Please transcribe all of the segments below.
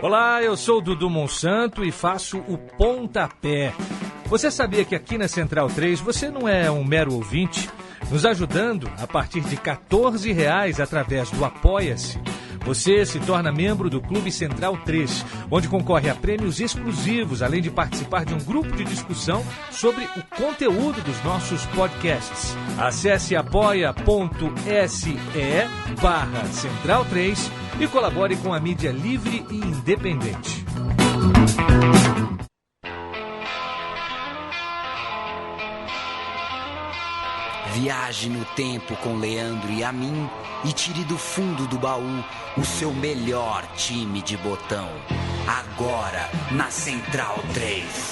Olá, eu sou o Dudu Monsanto e faço o Pontapé. Você sabia que aqui na Central 3 você não é um mero ouvinte? Nos ajudando a partir de R$14 através do Apoia-se. Você se torna membro do Clube Central 3, onde concorre a prêmios exclusivos, além de participar de um grupo de discussão sobre o conteúdo dos nossos podcasts. Acesse apoia.se/Central 3 e colabore com a mídia livre e independente. Viaje no tempo com Leandro e a mim e tire do fundo do baú o seu melhor time de botão. Agora na Central 3.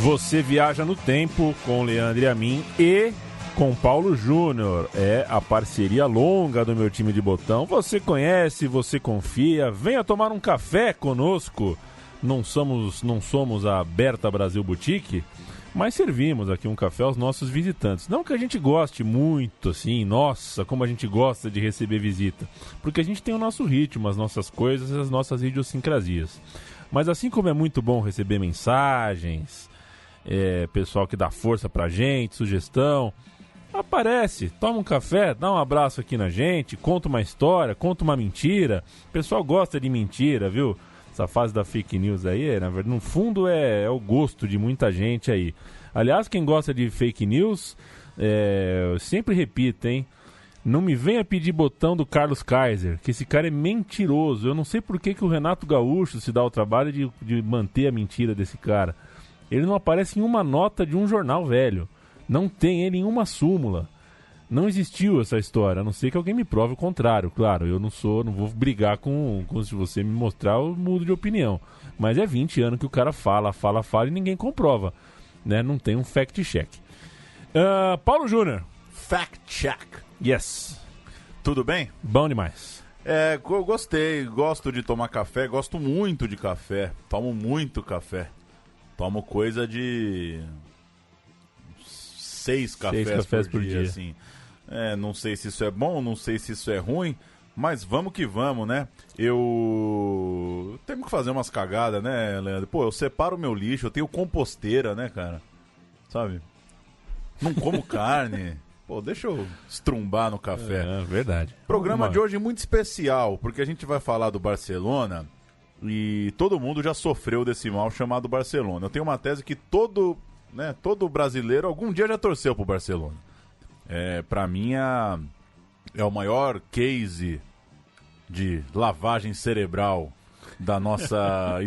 Você viaja no tempo com Leandro e a mim e com Paulo Júnior. É a parceria longa do meu time de botão. Você conhece, você confia. Venha tomar um café conosco. Não somos a Berta Brasil Boutique, mas servimos aqui um café aos nossos visitantes. Não que a gente goste muito, assim, nossa, como a gente gosta de receber visita. Porque a gente tem o nosso ritmo, as nossas coisas, as nossas idiosincrasias. Mas assim como é muito bom receber mensagens, pessoal que dá força pra gente, sugestão, aparece, toma um café, dá um abraço aqui na gente, conta uma história, conta uma mentira. O pessoal gosta de mentira, viu? Essa fase da fake news aí, na verdade, no fundo é o gosto de muita gente aí. Aliás, quem gosta de fake news, eu sempre repito, hein? Não me venha pedir botão do Carlos Kaiser, que esse cara é mentiroso. Eu não sei por que o Renato Gaúcho se dá o trabalho de manter a mentira desse cara. Ele não aparece em uma nota de um jornal velho. Não tem ele em uma súmula. Não existiu essa história, a não ser que alguém me prove o contrário. Claro, eu não vou brigar com se você me mostrar, eu mudo de opinião. Mas é 20 anos que o cara fala e ninguém comprova, né? Não tem um fact-check. Paulo Júnior. Fact-check. Yes. Tudo bem? Bom demais. Eu gostei, gosto de tomar café, gosto muito de café. Tomo muito café. Tomo coisa de 6 cafés por dia, assim. Não sei se isso é bom, não sei se isso é ruim, mas vamos que vamos, né? Eu tenho que fazer umas cagadas, né, Leandro? Pô, eu separo o meu lixo, eu tenho composteira, né, cara? Sabe? Não como carne. Pô, deixa eu estrumbar no café. É verdade. Programa de hoje muito especial, porque a gente vai falar do Barcelona e todo mundo já sofreu desse mal chamado Barcelona. Eu tenho uma tese que todo brasileiro algum dia já torceu pro Barcelona. Pra mim é o maior case de lavagem cerebral da nossa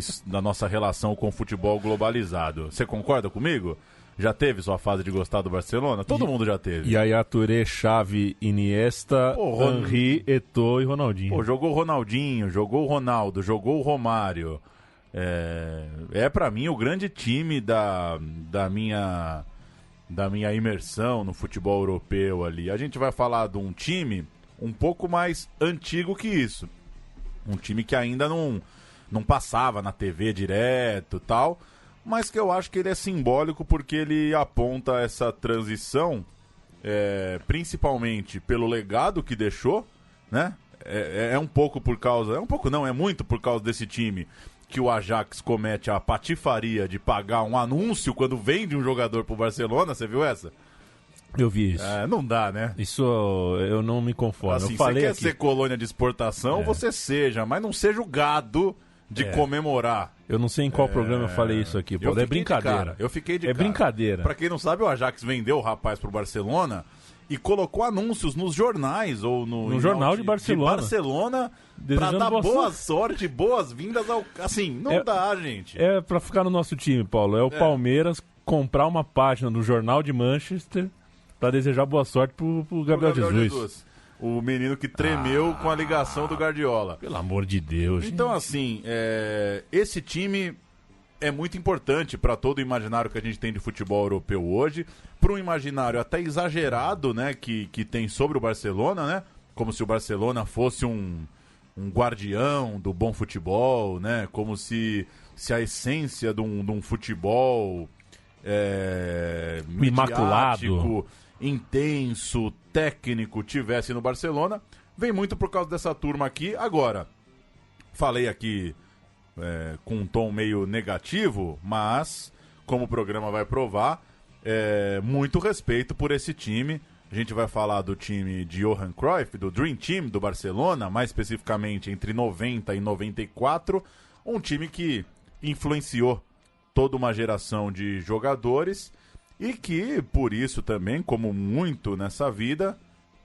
relação com o futebol globalizado. Você concorda comigo? Já teve sua fase de gostar do Barcelona? Todo mundo já teve. Yaya Touré, Xavi, Iniesta, Henry, Eto'o e Ronaldinho. Pô, jogou o Ronaldinho, jogou o Ronaldo, jogou o Romário. Pra mim o grande time da minha imersão no futebol europeu ali. A gente vai falar de um time um pouco mais antigo que isso. Um time que ainda não passava na TV direto e tal, mas que eu acho que ele é simbólico porque ele aponta essa transição, principalmente pelo legado que deixou, né? É um pouco por causa... É um pouco não, é muito por causa desse time que o Ajax comete a patifaria de pagar um anúncio quando vende um jogador pro Barcelona. Você viu essa? Eu vi isso. Não dá, né? Isso eu não me conformo. Assim, eu falei você quer ser colônia de exportação, você seja, mas não seja o gado de comemorar. Eu não sei em qual programa eu falei isso aqui. Pô, é brincadeira. Eu fiquei de cara. É brincadeira. Pra quem não sabe, o Ajax vendeu o rapaz pro Barcelona e colocou anúncios nos jornais ou no jornal de Barcelona pra dar boa sorte, boas-vindas ao... Assim, não dá, gente. É pra ficar no nosso time, Paulo. É o Palmeiras comprar uma página do Jornal de Manchester pra desejar boa sorte pro Gabriel Jesus. O menino que tremeu com a ligação do Guardiola. Pelo amor de Deus. Então, assim, esse time é muito importante para todo o imaginário que a gente tem de futebol europeu hoje, para um imaginário até exagerado, né, que tem sobre o Barcelona, né? Como se o Barcelona fosse um guardião do bom futebol, né? Como se se a essência de um futebol imaculado, intenso, técnico tivesse no Barcelona, vem muito por causa dessa turma aqui. Agora, falei aqui com um tom meio negativo, mas, como o programa vai provar, muito respeito por esse time. A gente vai falar do time de Johan Cruyff, do Dream Team do Barcelona, mais especificamente entre 90 e 94, um time que influenciou toda uma geração de jogadores e que, por isso também, como muito nessa vida,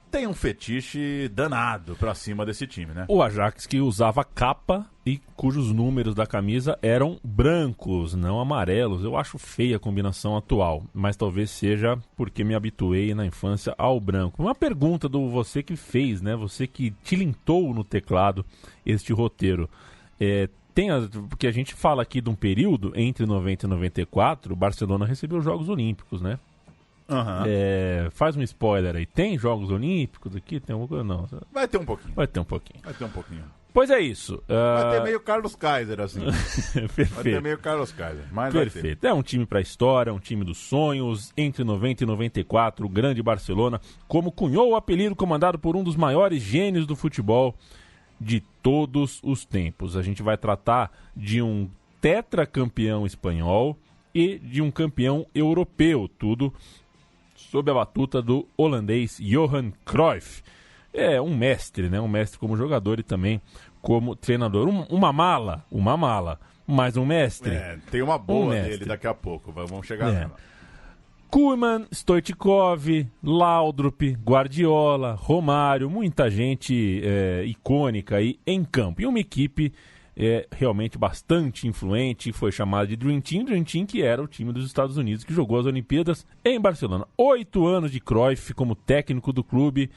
tem um fetiche danado pra cima desse time, né? O Ajax, que usava capa e cujos números da camisa eram brancos, não amarelos. Eu acho feia a combinação atual, mas talvez seja porque me habituei na infância ao branco. Uma pergunta do você que fez, né? Você que tilintou no teclado este roteiro. Porque a gente fala aqui de um período entre 90 e 94, o Barcelona recebeu os Jogos Olímpicos, né? Uhum. Faz um spoiler aí. Tem Jogos Olímpicos aqui? Tem alguma coisa? Não. Vai ter um pouquinho. Vai ter um pouquinho. Pois é isso. Vai ter meio Carlos Kaiser, assim. Perfeito. Vai ter meio Carlos Kaiser. Mas perfeito. É um time pra história, um time dos sonhos. Entre 90 e 94, o grande Barcelona, como cunhou o apelido, comandado por um dos maiores gênios do futebol de todos os tempos. A gente vai tratar de um tetracampeão espanhol e de um campeão europeu, tudo sob a batuta do holandês Johan Cruyff. É um mestre, né? Um mestre como jogador e também como treinador. Uma mala, mas um mestre. Tem uma boa dele daqui a pouco, vamos chegar nela. Koeman, Stoichkov, Laudrup, Guardiola, Romário, muita gente icônica aí em campo. E uma equipe realmente bastante influente, foi chamada de Dream Team, que era o time dos Estados Unidos que jogou as Olimpíadas em Barcelona. 8 anos de Cruyff como técnico do clube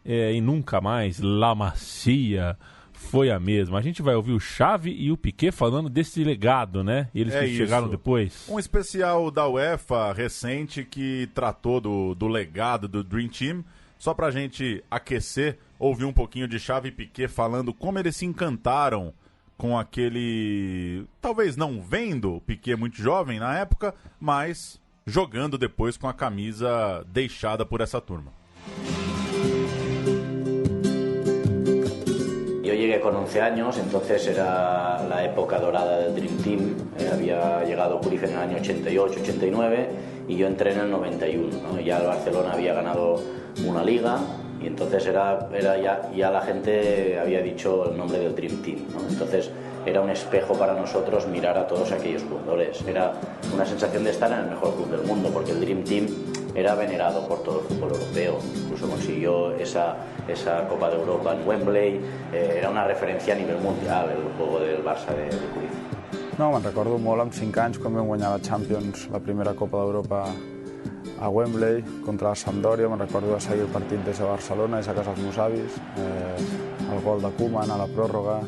e nunca mais La Masia foi a mesma. A gente vai ouvir o Xavi e o Piqué falando desse legado, né? Eles que chegaram depois. Um especial da UEFA recente que tratou do legado do Dream Team. Só pra gente aquecer, ouvir um pouquinho de Xavi e Piqué falando como eles se encantaram com aquele... Talvez não vendo o Piqué muito jovem na época, mas jogando depois com a camisa deixada por essa turma. Yo llegué con 11 años, entonces era la época dorada del Dream Team. Había llegado Cruyff en el año 88, 89 y yo entré en el 91, ¿no? Ya el Barcelona había ganado una liga y entonces era ya la gente había dicho el nombre del Dream Team, ¿no? Entonces era un espejo para nosotros mirar a todos aquellos jugadores. Era una sensación de estar en el mejor club del mundo, porque el Dream Team era venerado por todo el fútbol europeo. Incluso consiguió esa Copa de Europa en Wembley. Era una referència a nivell mundial el juego del Barça de Cruyff. No, me'n recordo molt amb 5 anys quan vam guanyar la Champions, la primera Copa d'Europa a Wembley contra la Sampdoria. Me'n recordo de seguir el partit des de Barcelona, des de casa dels meus avis, el gol de Koeman a la pròrroga.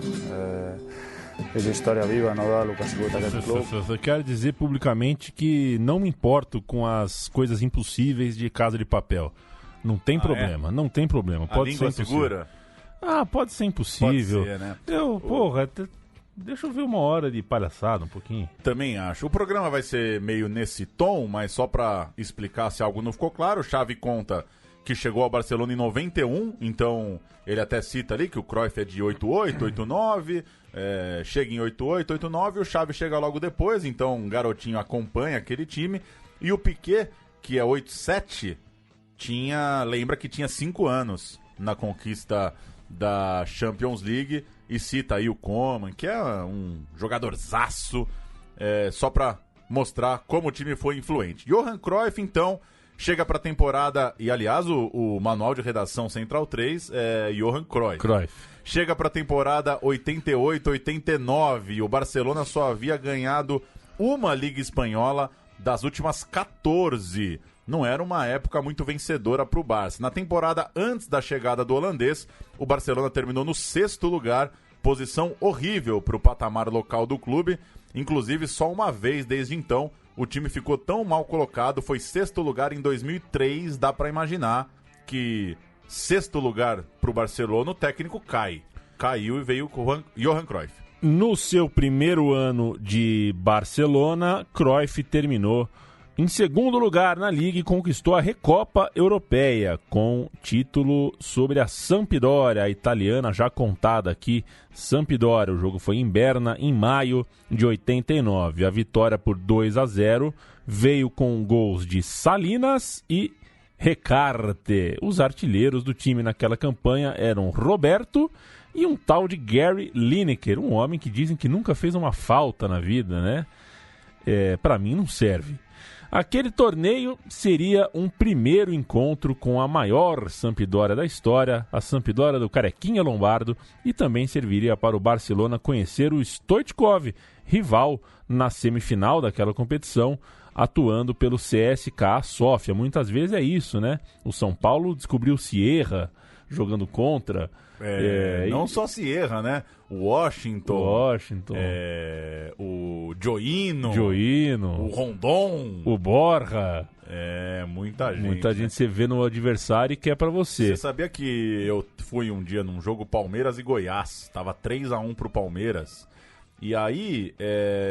És história viva, não dá, Lucas, aquest clube. Eu quero dizer publicamente que não me importo com as coisas impossíveis de Casa de Papel. Não tem problema, não tem problema. Pode ser impossível. Segura? Pode ser impossível. Pode ser, né? Deixa eu ver uma hora de palhaçada um pouquinho. Também acho. O programa vai ser meio nesse tom, mas só pra explicar se algo não ficou claro, o Xavi conta que chegou ao Barcelona em 91, então ele até cita ali que o Cruyff é de 88, 89, chega em 88, 89, o Xavi chega logo depois, então um garotinho acompanha aquele time, e o Piqué, que é 87, lembra que tinha 5 anos na conquista da Champions League, e cita aí o Koeman, que é um jogadorzaço, só pra mostrar como o time foi influente. Johan Cruyff, então, chega pra temporada, e aliás o manual de redação Central 3 é Johan Cruyff. Chega pra temporada 88-89, e o Barcelona só havia ganhado uma Liga Espanhola das últimas 14. Não era uma época muito vencedora pro Barça. Na temporada antes da chegada do holandês, o Barcelona terminou no 6º lugar, posição horrível pro patamar local do clube. Inclusive, só uma vez desde então, o time ficou tão mal colocado, foi 6º lugar em 2003, dá pra imaginar que 6º lugar pro Barcelona, o técnico caiu e veio com Johan Cruyff. No seu primeiro ano de Barcelona, Cruyff terminou em segundo lugar na Liga e conquistou a Recopa Europeia, com título sobre a Sampdoria, a italiana já contada aqui, Sampdoria. O jogo foi em Berna, em maio de 89. A vitória por 2-0 veio com gols de Salinas e Recarte. Os artilheiros do time naquela campanha eram Roberto e um tal de Gary Lineker, um homem que dizem que nunca fez uma falta na vida, né? Pra mim não serve. Aquele torneio seria um primeiro encontro com a maior Sampdoria da história, a Sampdoria do Carequinha Lombardo, e também serviria para o Barcelona conhecer o Stoichkov, rival na semifinal daquela competição, atuando pelo CSKA Sofia. Muitas vezes é isso, né? O São Paulo descobriu Sierra jogando contra. Não só Sierra, né? O Washington. O Gioino. O Rondon. O Borja. Muita gente. Muita gente você vê no adversário e quer pra você. Você sabia que eu fui um dia num jogo Palmeiras e Goiás? Tava 3-1 pro Palmeiras. E aí,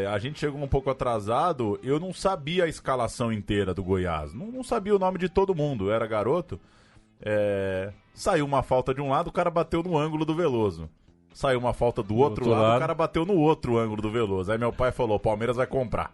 a gente chegou um pouco atrasado, eu não sabia a escalação inteira do Goiás. Não sabia o nome de todo mundo, eu era garoto. Saiu uma falta de um lado, o cara bateu no ângulo do Veloso. Saiu uma falta do outro lado, o cara bateu no outro ângulo do Veloso. Aí meu pai falou, Palmeiras vai comprar.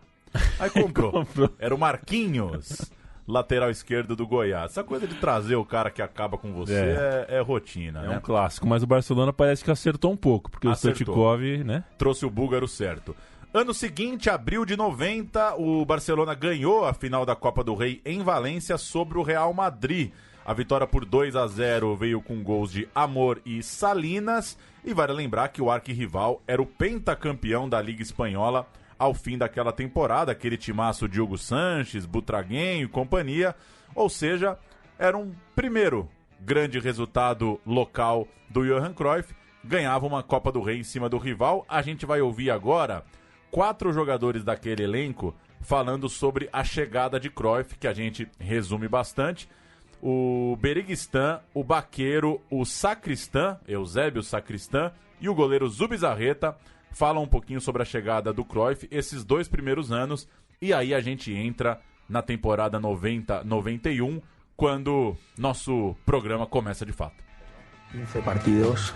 Aí comprou. Era o Marquinhos, lateral esquerdo do Goiás. Essa coisa de trazer o cara que acaba com você é rotina, né? É um clássico, mas o Barcelona parece que acertou um pouco, porque o Stoichkov, né? Trouxe o búlgaro certo. Ano seguinte, abril de 90, o Barcelona ganhou a final da Copa do Rei em Valência sobre o Real Madrid. A vitória por 2-0 veio com gols de Amor e Salinas. E vale lembrar que o arquirrival era o pentacampeão da Liga Espanhola ao fim daquela temporada. Aquele timaço Diogo Sanches, Butragueño e companhia. Ou seja, era um primeiro grande resultado local do Johan Cruyff. Ganhava uma Copa do Rei em cima do rival. A gente vai ouvir agora 4 jogadores daquele elenco falando sobre a chegada de Cruyff, que a gente resume bastante. O Beriguistán, o Baqueiro, o Sacristán, Eusébio Sacristán, e o goleiro Zubizarreta falam um pouquinho sobre a chegada do Cruyff, esses 2 primeiros anos, e aí a gente entra na temporada 90-91, quando nosso programa começa de fato. 15 partidos,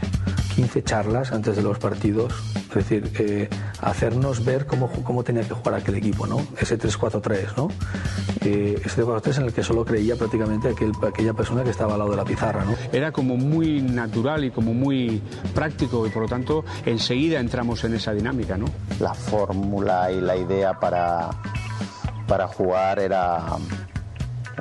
15 charlas antes de los partidos, es decir, hacernos ver cómo tenía que jugar aquel equipo, ¿no? Ese 3-4-3, ¿no? Ese 3-4-3 en el que solo creía prácticamente aquella persona que estaba al lado de la pizarra, ¿no? Era como muy natural y como muy práctico y por lo tanto enseguida entramos en esa dinámica, ¿no? La fórmula y la idea para jugar era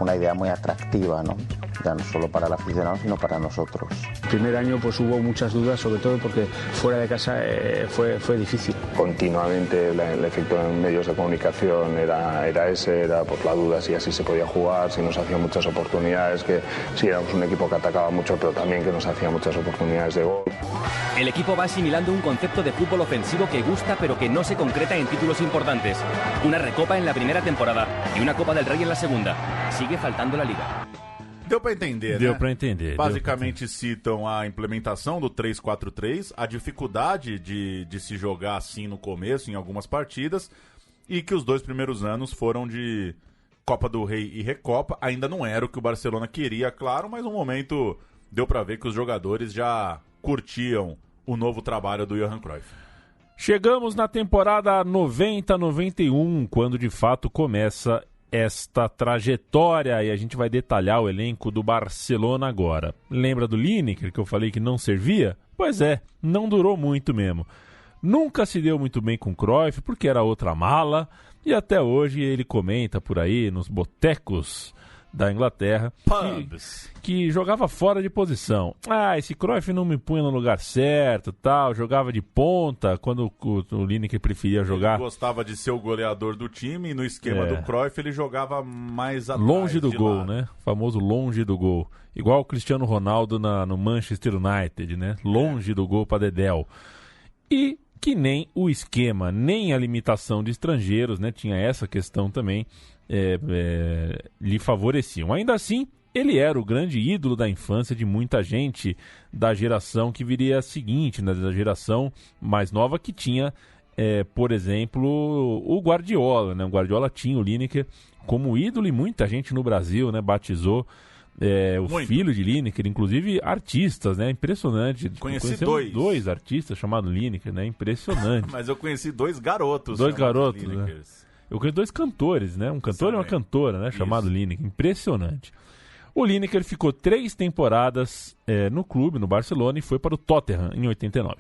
una idea muy atractiva, ¿no? Ya no solo para el aficionado, sino para nosotros. El primer año pues hubo muchas dudas, sobre todo porque fuera de casa fue difícil. Continuamente el efecto en medios de comunicación era por la duda si así se podía jugar, si nos hacían muchas oportunidades, que si éramos un equipo que atacaba mucho, pero también que nos hacía muchas oportunidades de gol. El equipo va asimilando un concepto de fútbol ofensivo que gusta pero que no se concreta en títulos importantes. Una recopa en la primera temporada y una Copa del Rey en la segunda. Sigue faltando la Liga. Deu pra entender, né? Deu pra entender. Basicamente citam a implementação do 3-4-3, a dificuldade de se jogar assim no começo, em algumas partidas, e que os 2 primeiros anos foram de Copa do Rei e Recopa. Ainda não era o que o Barcelona queria, claro, mas no momento deu pra ver que os jogadores já curtiam o novo trabalho do Johan Cruyff. Chegamos na temporada 90-91, quando de fato começa esta trajetória, e a gente vai detalhar o elenco do Barcelona agora. Lembra do Lineker, que eu falei que não servia? Pois é, não durou muito mesmo. Nunca se deu muito bem com o Cruyff, porque era outra mala, e até hoje ele comenta por aí nos botecos da Inglaterra que jogava fora de posição. Esse Cruyff não me punha no lugar certo, tal, jogava de ponta quando o Lineker preferia jogar. Ele gostava de ser o goleador do time, e no esquema do Cruyff ele jogava mais atrás, longe do gol, né? Famoso longe do gol. Igual o Cristiano Ronaldo no Manchester United, né? Longe do gol para Dedéu. E que nem o esquema, nem a limitação de estrangeiros, né? Tinha essa questão também. Lhe favoreciam. Ainda assim, ele era o grande ídolo da infância de muita gente da geração que viria seguinte, né, da geração mais nova que tinha, por exemplo, o Guardiola, né? O Guardiola tinha o Lineker como ídolo e muita gente no Brasil, né, batizou filho de Lineker, inclusive artistas, né? Impressionante. Conheci dois artistas chamados Lineker, né? Impressionante. Mas eu conheci 2 garotos. 2 garotos, né? Eu conheci 2 cantores, né? Um cantor e uma cantora, né? Chamado Lineker. Impressionante. O Lineker ficou 3 temporadas no clube, no Barcelona, e foi para o Tottenham em 89.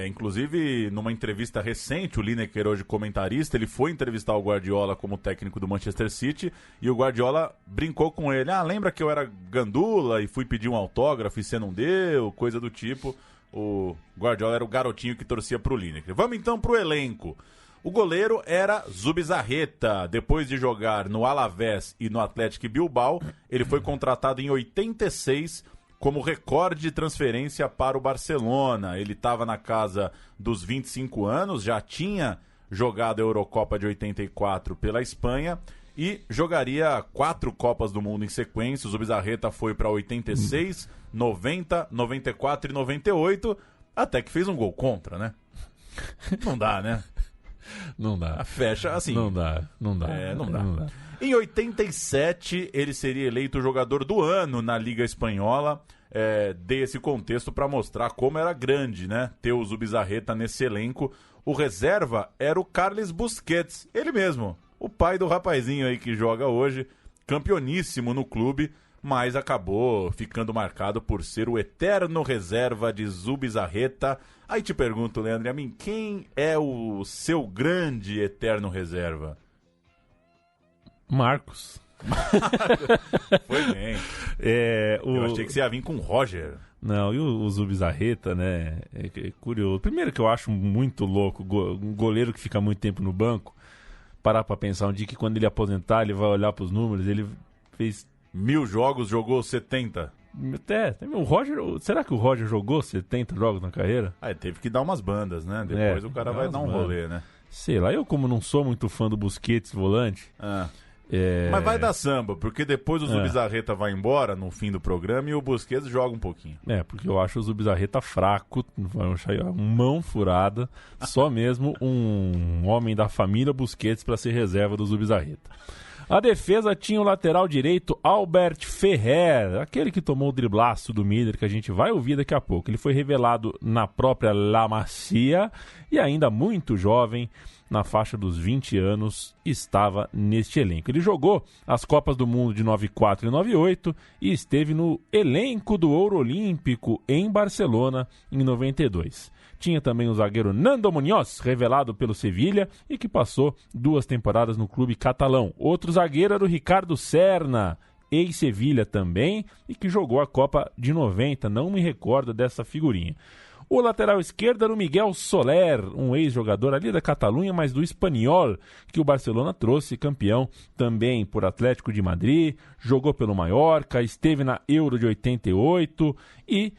Inclusive, numa entrevista recente, o Lineker, hoje comentarista, ele foi entrevistar o Guardiola como técnico do Manchester City, e o Guardiola brincou com ele. Lembra que eu era gandula e fui pedir um autógrafo e você não deu? Coisa do tipo. O Guardiola era o garotinho que torcia pro Lineker. Vamos então pro elenco. O goleiro era Zubizarreta. Depois de jogar no Alavés e no Athletic Bilbao, ele foi contratado em 86 como recorde de transferência para o Barcelona. Ele estava na casa dos 25 anos, já tinha jogado a Eurocopa de 84 pela Espanha e jogaria 4 Copas do Mundo em sequência. O Zubizarreta foi para 86, 90, 94 e 98, até que fez um gol contra, né? Não dá, né? Não dá. Fecha assim. Não dá. Não dá. Em 87, ele seria eleito jogador do ano na Liga Espanhola. Dei esse contexto para mostrar como era grande, né? Ter o Zubizarreta nesse elenco. O reserva era o Carles Busquets, ele mesmo, o pai do rapazinho aí que joga hoje, campeoníssimo no clube, mas acabou ficando marcado por ser o eterno reserva de Zubizarreta. Aí te pergunto, Leandro, a mim, quem é o seu grande eterno reserva? Marcos. Foi bem. Eu achei que você ia vir com o Roger. Não, e o Zubizarreta, né? É curioso. Primeiro que eu acho muito louco um goleiro que fica muito tempo no banco, parar pra pensar um dia que quando ele aposentar, ele vai olhar pros números, ele fez 1000 jogos, jogou 70. O Roger, será que o Roger jogou 70 jogos na carreira? Teve que dar umas bandas, né? Depois o cara vai dar um rolê, né? Sei lá, eu como não sou muito fã do Busquets volante... Mas vai dar samba, porque depois o Zubizarreta vai embora no fim do programa e o Busquets joga um pouquinho. Porque eu acho o Zubizarreta fraco, mão furada, só mesmo um homem da família Busquets para ser reserva do Zubizarreta. A defesa tinha o lateral direito Albert Ferrer, aquele que tomou o driblaço do Miller, que a gente vai ouvir daqui a pouco. Ele foi revelado na própria La Masia e ainda muito jovem, na faixa dos 20 anos, estava neste elenco. Ele jogou as Copas do Mundo de 94 e 98 e esteve no elenco do Ouro Olímpico em Barcelona em 92. Tinha também o zagueiro Nando Muñoz, revelado pelo Sevilha e que passou 2 temporadas no clube catalão. Outro zagueiro era o Ricardo Serna, ex-Sevilha também, e que jogou a Copa de 90, não me recordo dessa figurinha. O lateral esquerdo era o Miguel Soler, um ex-jogador ali da Catalunha, mas do Espanhol, que o Barcelona trouxe campeão também por Atlético de Madrid, jogou pelo Mallorca, esteve na Euro de 88 e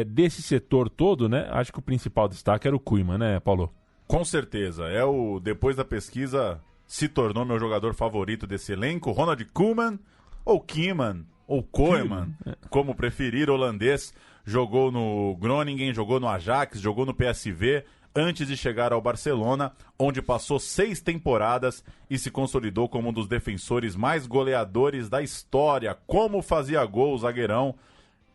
desse setor todo, né, acho que o principal destaque era o Koeman, né, Paulo? Com certeza, depois da pesquisa se tornou meu jogador favorito desse elenco, Ronald Koeman, ou Koeman, ou Koeman, como preferir, holandês. Jogou no Groningen, jogou no Ajax, jogou no PSV, antes de chegar ao Barcelona, onde passou 6 temporadas e se consolidou como um dos defensores mais goleadores da história. Como fazia gol o zagueirão,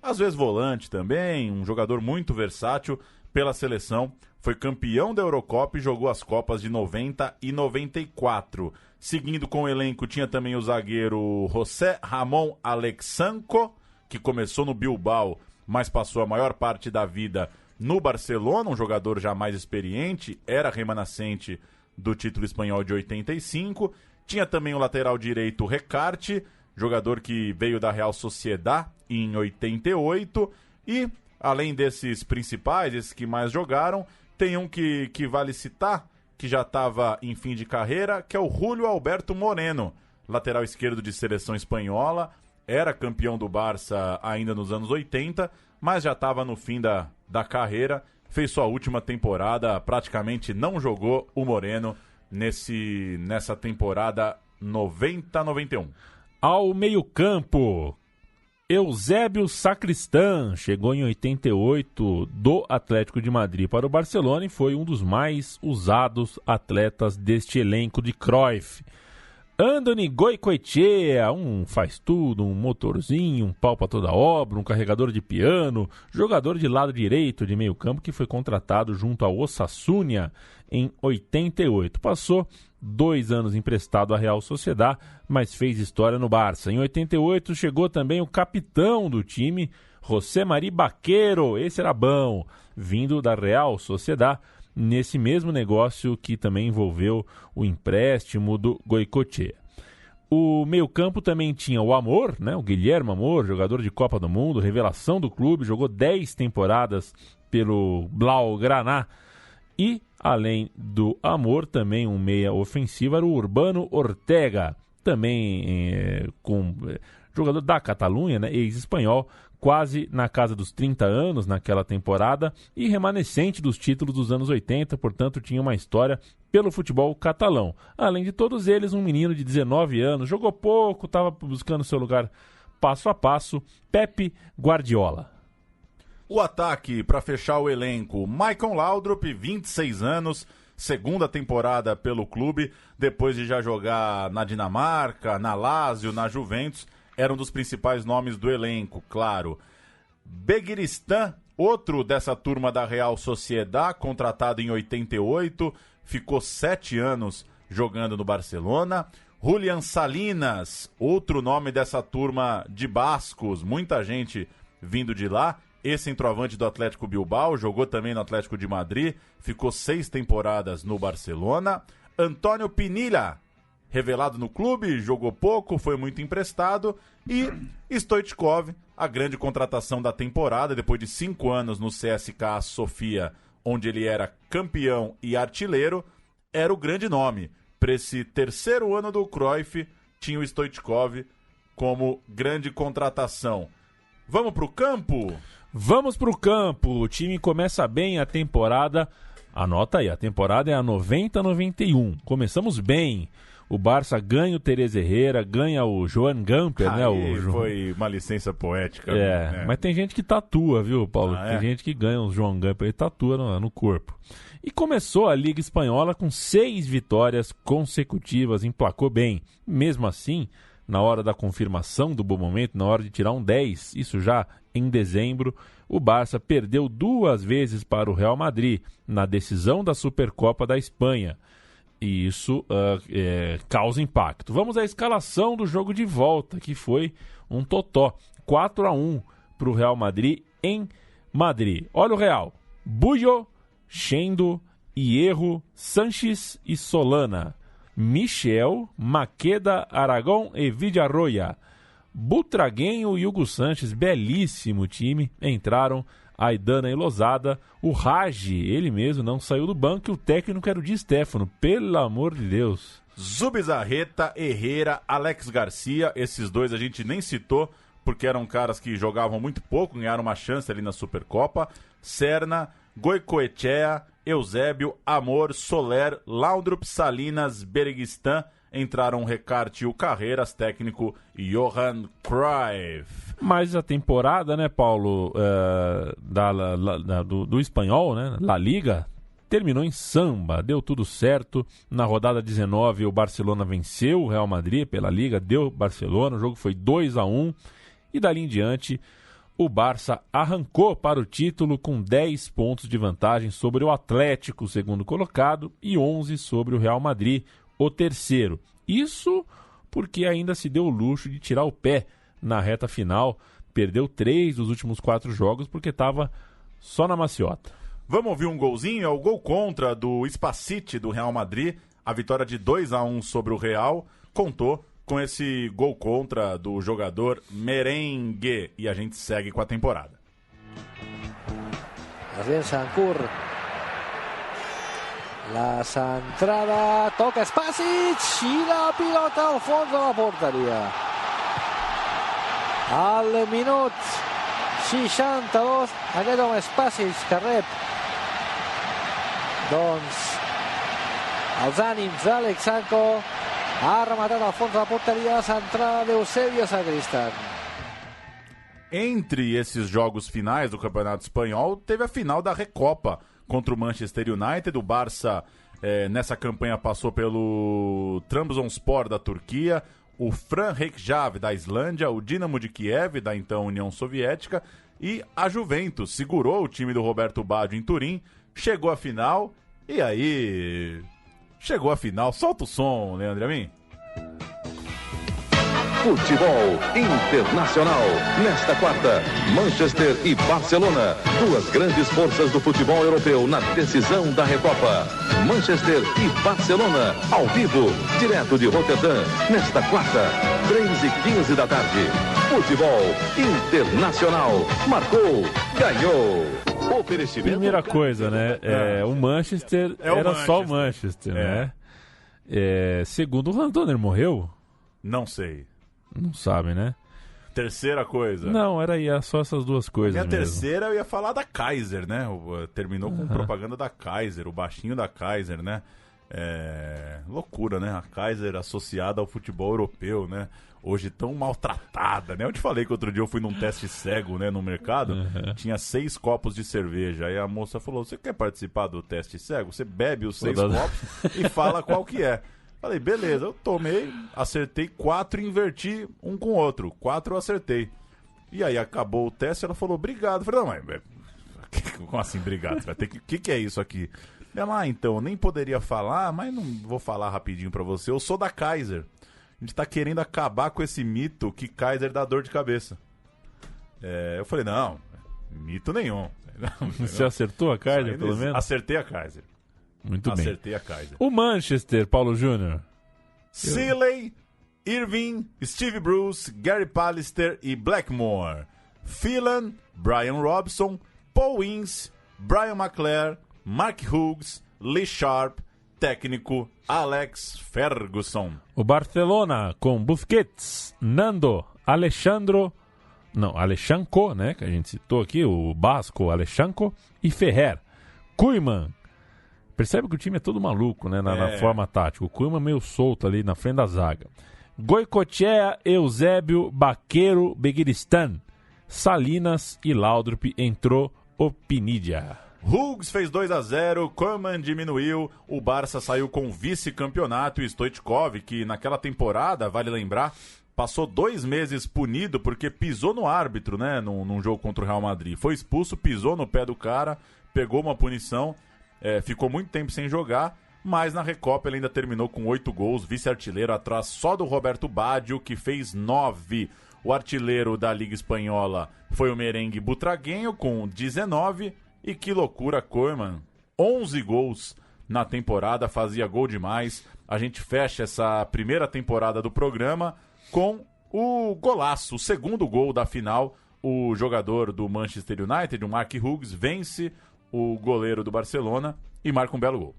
às vezes volante também, um jogador muito versátil pela seleção. Foi campeão da Eurocopa e jogou as Copas de 90 e 94. Seguindo com o elenco, tinha também o zagueiro José Ramón Alexanco, que começou no Bilbao, mas passou a maior parte da vida no Barcelona, um jogador já mais experiente, era remanescente do título espanhol de 85. Tinha também o lateral direito Recarte, jogador que veio da Real Sociedad em 88. E, além desses principais, esses que mais jogaram, tem um que vale citar, que já estava em fim de carreira, que é o Julio Alberto Moreno, lateral esquerdo de seleção espanhola. Era campeão do Barça ainda nos anos 80, mas já estava no fim da carreira. Fez sua última temporada, praticamente não jogou o Moreno nessa temporada 90-91. ao meio-campo. Eusébio Sacristán chegou em 88 do Atlético de Madrid para o Barcelona e foi um dos mais usados atletas deste elenco de Cruyff. Andoni Goicoechea, um faz-tudo, um motorzinho, um pau para toda obra, um carregador de piano, jogador de lado direito de meio campo que foi contratado junto ao Osasuna em 88. Passou 2 anos emprestado à Real Sociedad, mas fez história no Barça. Em 88 chegou também o capitão do time, José Mari Baquero, esse era bom, vindo da Real Sociedad, nesse mesmo negócio que também envolveu o empréstimo do Goicoechea. O meio-campo também tinha o Amor, né? O Guilherme Amor, jogador de Copa do Mundo, revelação do clube, jogou 10 temporadas pelo Blaugrana. E, além do Amor, também um meia ofensivo era o Urbano Ortega, também jogador da Catalunha, né? Ex-espanhol, quase na casa dos 30 anos naquela temporada e remanescente dos títulos dos anos 80, portanto tinha uma história pelo futebol catalão. Além de todos eles, um menino de 19 anos, jogou pouco, estava buscando seu lugar passo a passo, Pepe Guardiola. O ataque para fechar o elenco, Maicon Laudrup, 26 anos, segunda temporada pelo clube, depois de já jogar na Dinamarca, na Lazio, na Juventus, era um dos principais nomes do elenco, claro. Begiristain, outro dessa turma da Real Sociedad, contratado em 88, ficou 7 anos jogando no Barcelona. Julián Salinas, outro nome dessa turma de bascos, muita gente vindo de lá. Esse centroavante do Atlético Bilbao, jogou também no Atlético de Madrid, ficou 6 temporadas no Barcelona. Antônio Pinilla, revelado no clube, jogou pouco, foi muito emprestado. E Stoichkov, a grande contratação da temporada, depois de 5 anos no CSKA Sofia, onde ele era campeão e artilheiro, era o grande nome. Para esse terceiro ano do Cruyff, tinha o Stoichkov como grande contratação. Vamos para o campo? Vamos para o campo. O time começa bem a temporada. Anota aí, a temporada é a 90-91. Começamos bem. O Barça ganha o Terez Herrera, ganha o Joan Gamper, né? Foi uma licença poética. Mas tem gente que tatua, viu, Paulo? Tem gente que ganha o Joan Gamper e tatua no corpo. E começou a Liga Espanhola com 6 vitórias consecutivas, emplacou bem. Mesmo assim, na hora da confirmação do bom momento, na hora de tirar um 10, isso já em dezembro, o Barça perdeu 2 vezes para o Real Madrid, na decisão da Supercopa da Espanha. E isso causa impacto. Vamos à escalação do jogo de volta, que foi um totó. 4-1 para o Real Madrid em Madrid. Olha o Real. Buyo, Chendo, Hierro, Sanches e Solana. Michel, Maqueda, Aragão e Villarroya. Butraguenho e Hugo Sanches, belíssimo time, entraram. Aidana e Lozada, o Raji, ele mesmo não saiu do banco e o técnico era o Di Stéfano, pelo amor de Deus. Zubizarreta, Herrera, Alex Garcia, esses dois a gente nem citou, porque eram caras que jogavam muito pouco, ganharam uma chance ali na Supercopa. Serna, Goicoechea, Eusébio, Amor, Soler, Laudrup, Salinas, Begiristain, entraram Recarte e o Carreras, técnico Johan Cruyff. Mas a temporada, né, Paulo, do espanhol, né, La Liga, terminou em samba, deu tudo certo. Na rodada 19 o Barcelona venceu o Real Madrid pela Liga, deu Barcelona, o jogo foi 2-1 e dali em diante o Barça arrancou para o título com 10 pontos de vantagem sobre o Atlético, segundo colocado, e 11 sobre o Real Madrid, o terceiro. Isso porque ainda se deu o luxo de tirar o pé na reta final. Perdeu 3 dos últimos 4 jogos porque estava só na maciota. Vamos ouvir um golzinho? É o gol contra do Spaciti do Real Madrid. A vitória de 2-1 sobre o Real contou com esse gol contra do jogador Merengue. E a gente segue com a temporada. Sankur. La centrada, toca Spasic i la pilota al fons de la porteria. Al minut 62, aquest home Spasic que rep els ànims d'Alex Sanko Ha rematat al fons de la porteria, centrada d'Eusebio Sacristán. Entre esses jogos finais do Campeonato Espanhol, teve a final da Recopa contra o Manchester United. O Barça, nessa campanha, passou pelo Trabzonspor da Turquia, o Fram Reykjavik da Islândia, o Dinamo de Kiev da então União Soviética e a Juventus. Segurou o time do Roberto Baggio em Turim, chegou à final e aí... Chegou a final. Solta o som, Leandro Amin. Futebol Internacional. Nesta quarta, Manchester e Barcelona. Duas grandes forças do futebol europeu na decisão da Recopa. Manchester e Barcelona, ao vivo, direto de Roterdã. Nesta quarta, 3h15 da tarde. Futebol Internacional. Marcou, ganhou. Primeira coisa, né? O Manchester era só o Manchester, né? Segundo, o Randonner morreu? Não sei. Não sabe, né? Terceira coisa. Não, era só essas duas coisas mesmo. Terceira eu ia falar da Kaiser, né? Terminou com propaganda da Kaiser, o baixinho da Kaiser, né? Loucura, né? A Kaiser associada ao futebol europeu, né? Hoje tão maltratada, né? Eu te falei que outro dia eu fui num teste cego, né, no mercado, tinha 6 copos de cerveja, aí a moça falou, você quer participar do teste cego? Você bebe os 6 copos e fala qual que é. Falei, beleza, eu tomei, acertei 4 e inverti um com o outro, 4 eu acertei. E aí acabou o teste, ela falou, obrigado. Eu falei, não, mas como assim, obrigado? O que é isso aqui? Ela, então, nem poderia falar, mas não vou falar rapidinho pra você, eu sou da Kaiser. A gente tá querendo acabar com esse mito que Kaiser dá dor de cabeça. Eu falei, não, mito nenhum. Você acertou a Kaiser, pelo menos? Acertei a Kaiser. Muito bem. Acertei a Kaiser. O Manchester, Paulo Júnior. Seeley, Irving, Steve Bruce, Gary Pallister e Blackmore. Phelan, Brian Robson, Paul Ince, Brian McClare, Mark Hughes, Lee Sharp, técnico Alex Ferguson. O Barcelona com Busquets, Nando, Alexandro, né, que a gente citou aqui, o Basco, Alexandro e Ferrer. Koeman. Percebe que o time é todo maluco, né, na forma tática. O Koeman meio solto ali na frente da zaga. Goicoechea, Eusébio, Baqueiro, Beguiristan, Salinas e Laudrup. Entrou o Pinidia. Hughes fez 2-0, Koeman diminuiu, o Barça saiu com o vice-campeonato e Stoichkov, que naquela temporada, vale lembrar, passou 2 meses punido porque pisou no árbitro, né, num jogo contra o Real Madrid. Foi expulso, pisou no pé do cara, pegou uma punição, ficou muito tempo sem jogar, mas na Recopa ele ainda terminou com 8 gols, vice-artilheiro atrás só do Roberto Baggio, que fez 9. O artilheiro da Liga Espanhola foi o merengue Butragueño, com 19. E que loucura, Koeman. 11 gols na temporada, fazia gol demais. A gente fecha essa primeira temporada do programa com o golaço, o segundo gol da final. O jogador do Manchester United, o Mark Hughes, vence o goleiro do Barcelona e marca um belo gol.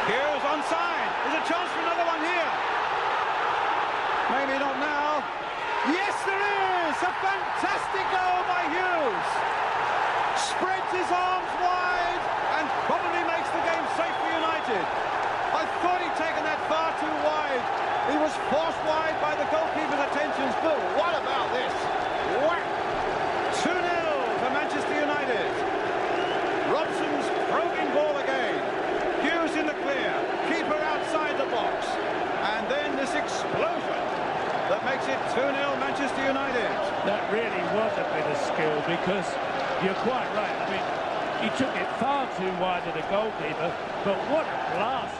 Hughes onside. There's a chance for another one here. Maybe not now. Yes, there is! A fantastic goal by Hughes! Spreads his arms wide and probably makes the game safe for United. I thought he'd taken that far too wide. He was forced wide by the goalkeeper's attentions, but what about this? Whack! 2-0 for Manchester United. Robson's probing ball again. Hughes in the clear. Keeper outside the box. And then this explosion that makes it 2-0 Manchester United. That really was a bit of skill because you're quite right. I mean, he took it far too wide of the goalkeeper, but what a blast.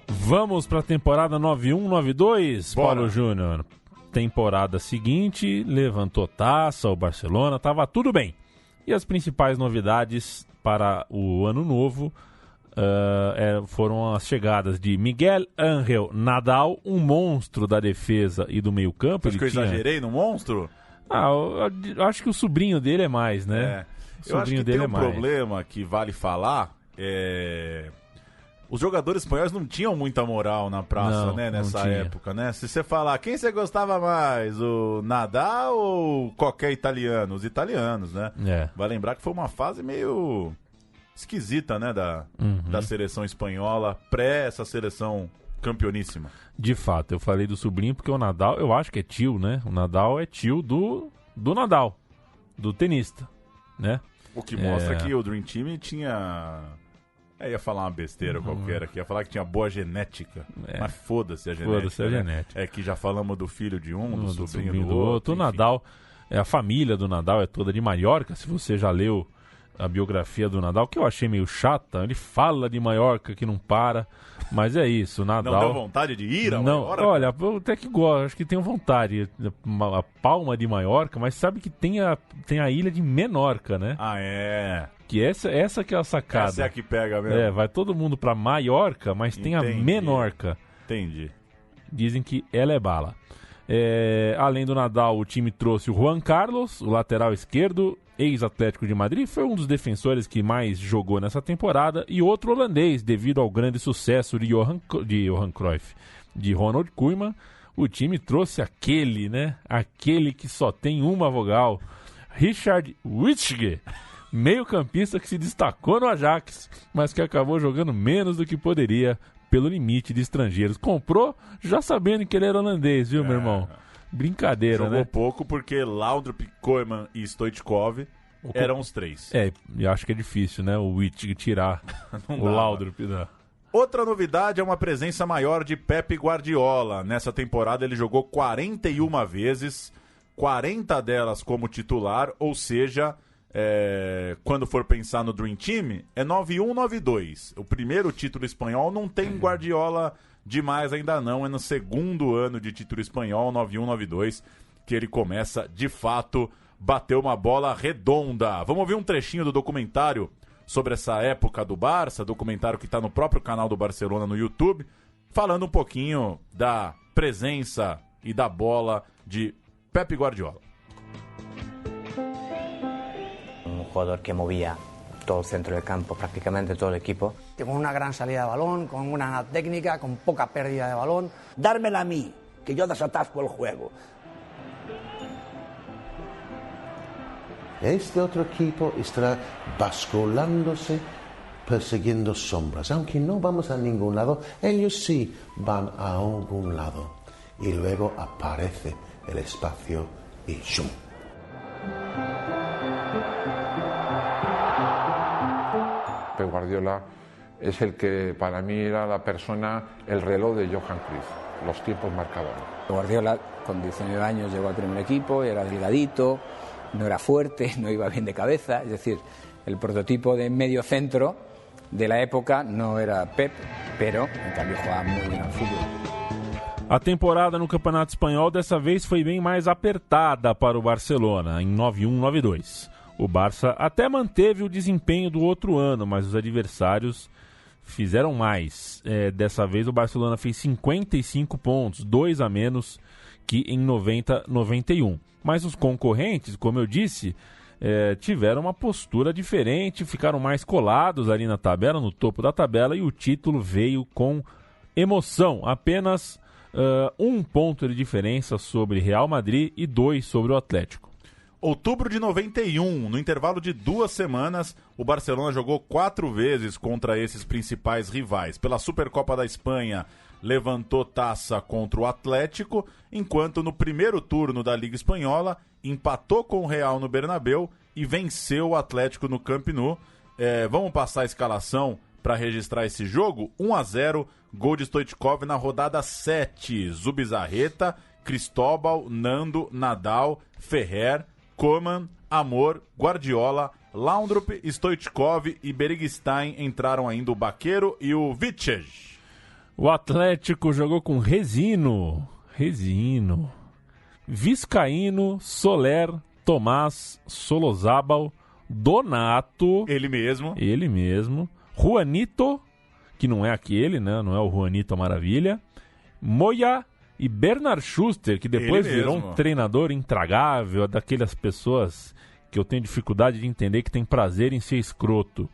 Vamos para a temporada 91-92, Paulo Júnior. Temporada seguinte, levantou taça, o Barcelona, estava tudo bem. E as principais novidades para o ano novo foram as chegadas de Miguel Ángel Nadal, um monstro da defesa e do meio campo. Acho que eu exagerei no monstro? Eu acho que o sobrinho dele é mais, né? Eu acho que tem um problema que vale falar. os jogadores espanhóis não tinham muita moral na praça, Não, né, nessa não tinha. época, né? Se você falar, quem você gostava mais, o Nadal ou qualquer italiano? Os italianos, né? Vai lembrar que foi uma fase meio esquisita, né, da seleção espanhola, essa seleção campeoníssima. De fato, eu falei do sobrinho porque o Nadal, eu acho que é tio, né? O Nadal é tio do Nadal, do tenista, né? O que mostra que o Dream Team tinha... ia falar uma besteira qualquer aqui, ia falar que tinha boa genética, mas foda-se a genética. Foda-se a genética. É que já falamos do filho de um, do sobrinho do outro. O enfim. Nadal, a família do Nadal é toda de Maiorca, se você já leu a biografia do Nadal, que eu achei meio chata, ele fala de Maiorca que não para, mas é isso, o Nadal... Não deu vontade de ir a Não, Maiorca? olha, eu até que gosto, acho que tenho vontade, a palma de Maiorca, mas sabe que tem a ilha de Menorca, né? Ah, é... Que essa que é a sacada. Essa é a que pega mesmo. Vai todo mundo pra Maiorca, mas tem a Menorca. Entendi. Dizem que ela é bala. Além do Nadal, o time trouxe o Juan Carlos, o lateral esquerdo, ex-Atlético de Madrid, foi um dos defensores que mais jogou nessa temporada, e outro holandês, devido ao grande sucesso de Johan Cruyff, de Ronald Koeman. O time trouxe aquele, né? Aquele que só tem uma vogal, Richard Witschge, meio-campista que se destacou no Ajax, mas que acabou jogando menos do que poderia pelo limite de estrangeiros. Comprou já sabendo que ele era holandês, viu, meu irmão? Brincadeira, Jogou né? pouco porque Laudrup, Koeman e Stoichkov eram os três. Eu acho que é difícil, né? O Wittig tirar o Laudrup. Outra novidade é uma presença maior de Pep Guardiola. Nessa temporada ele jogou 41 vezes, 40 delas como titular, ou seja... quando for pensar no Dream Team, é 9-1, 9-2. O primeiro título espanhol não tem Guardiola demais ainda não, é no segundo ano de título espanhol, 9-1, 9-2, que ele começa, de fato, bater uma bola redonda. Vamos ouvir um trechinho do documentário sobre essa época do Barça, documentário que está no próprio canal do Barcelona no YouTube, falando um pouquinho da presença e da bola de Pep Guardiola. Un jugador que movía todo el centro del campo, prácticamente todo el equipo. Con una gran salida de balón, con una técnica, con poca pérdida de balón. Dármela a mí, que yo desatasco el juego. Este otro equipo estará basculándose, persiguiendo sombras. Aunque no vamos a ningún lado, ellos sí van a algún lado. Y luego aparece el espacio y ¡shum! Pep Guardiola es el que para mí era la persona, el reloj de Johan Cruyff, los tiempos marcaban. Guardiola con 19 años llegó al primer equipo, era delgadito, no era fuerte, no iba bien de cabeza, es decir, el prototipo de medio centro de la época no era Pep, pero en cambio jugaba muy bien al fútbol. A temporada no Campeonato Espanhol dessa vez foi bem mais apertada para o Barcelona, em 9-1, 9-2. O Barça até manteve o desempenho do outro ano, mas os adversários fizeram mais. Dessa vez o Barcelona fez 55 pontos, 2 a menos que em 90-91. Mas os concorrentes, como eu disse, tiveram uma postura diferente, ficaram mais colados ali na tabela, no topo da tabela, e o título veio com emoção. Apenas 1 ponto de diferença sobre Real Madrid e 2 sobre o Atlético. Outubro de 91, no intervalo de 2 semanas, o Barcelona jogou 4 vezes contra esses principais rivais. Pela Supercopa da Espanha, levantou taça contra o Atlético, enquanto no primeiro turno da Liga Espanhola, empatou com o Real no Bernabéu e venceu o Atlético no Camp Nou. Vamos passar a escalação para registrar esse jogo? 1-0, gol de Stoichkov na rodada 7. Zubizarreta, Cristóbal, Nando, Nadal, Ferrer, Koeman, Amor, Guardiola, Laudrup, Stoichkov e Bergstein. Entraram ainda o Baqueiro e o Witschge. O Atlético jogou com Rezino, Vizcaíno, Soler, Tomás, Solozábal, Donato, ele mesmo, Juanito, que não é aquele, né? Não é o Juanito Maravilha, Moya e Bernard Schuster, que depois virou um treinador intragável, daquelas pessoas que eu tenho dificuldade de entender que tem prazer em ser escroto.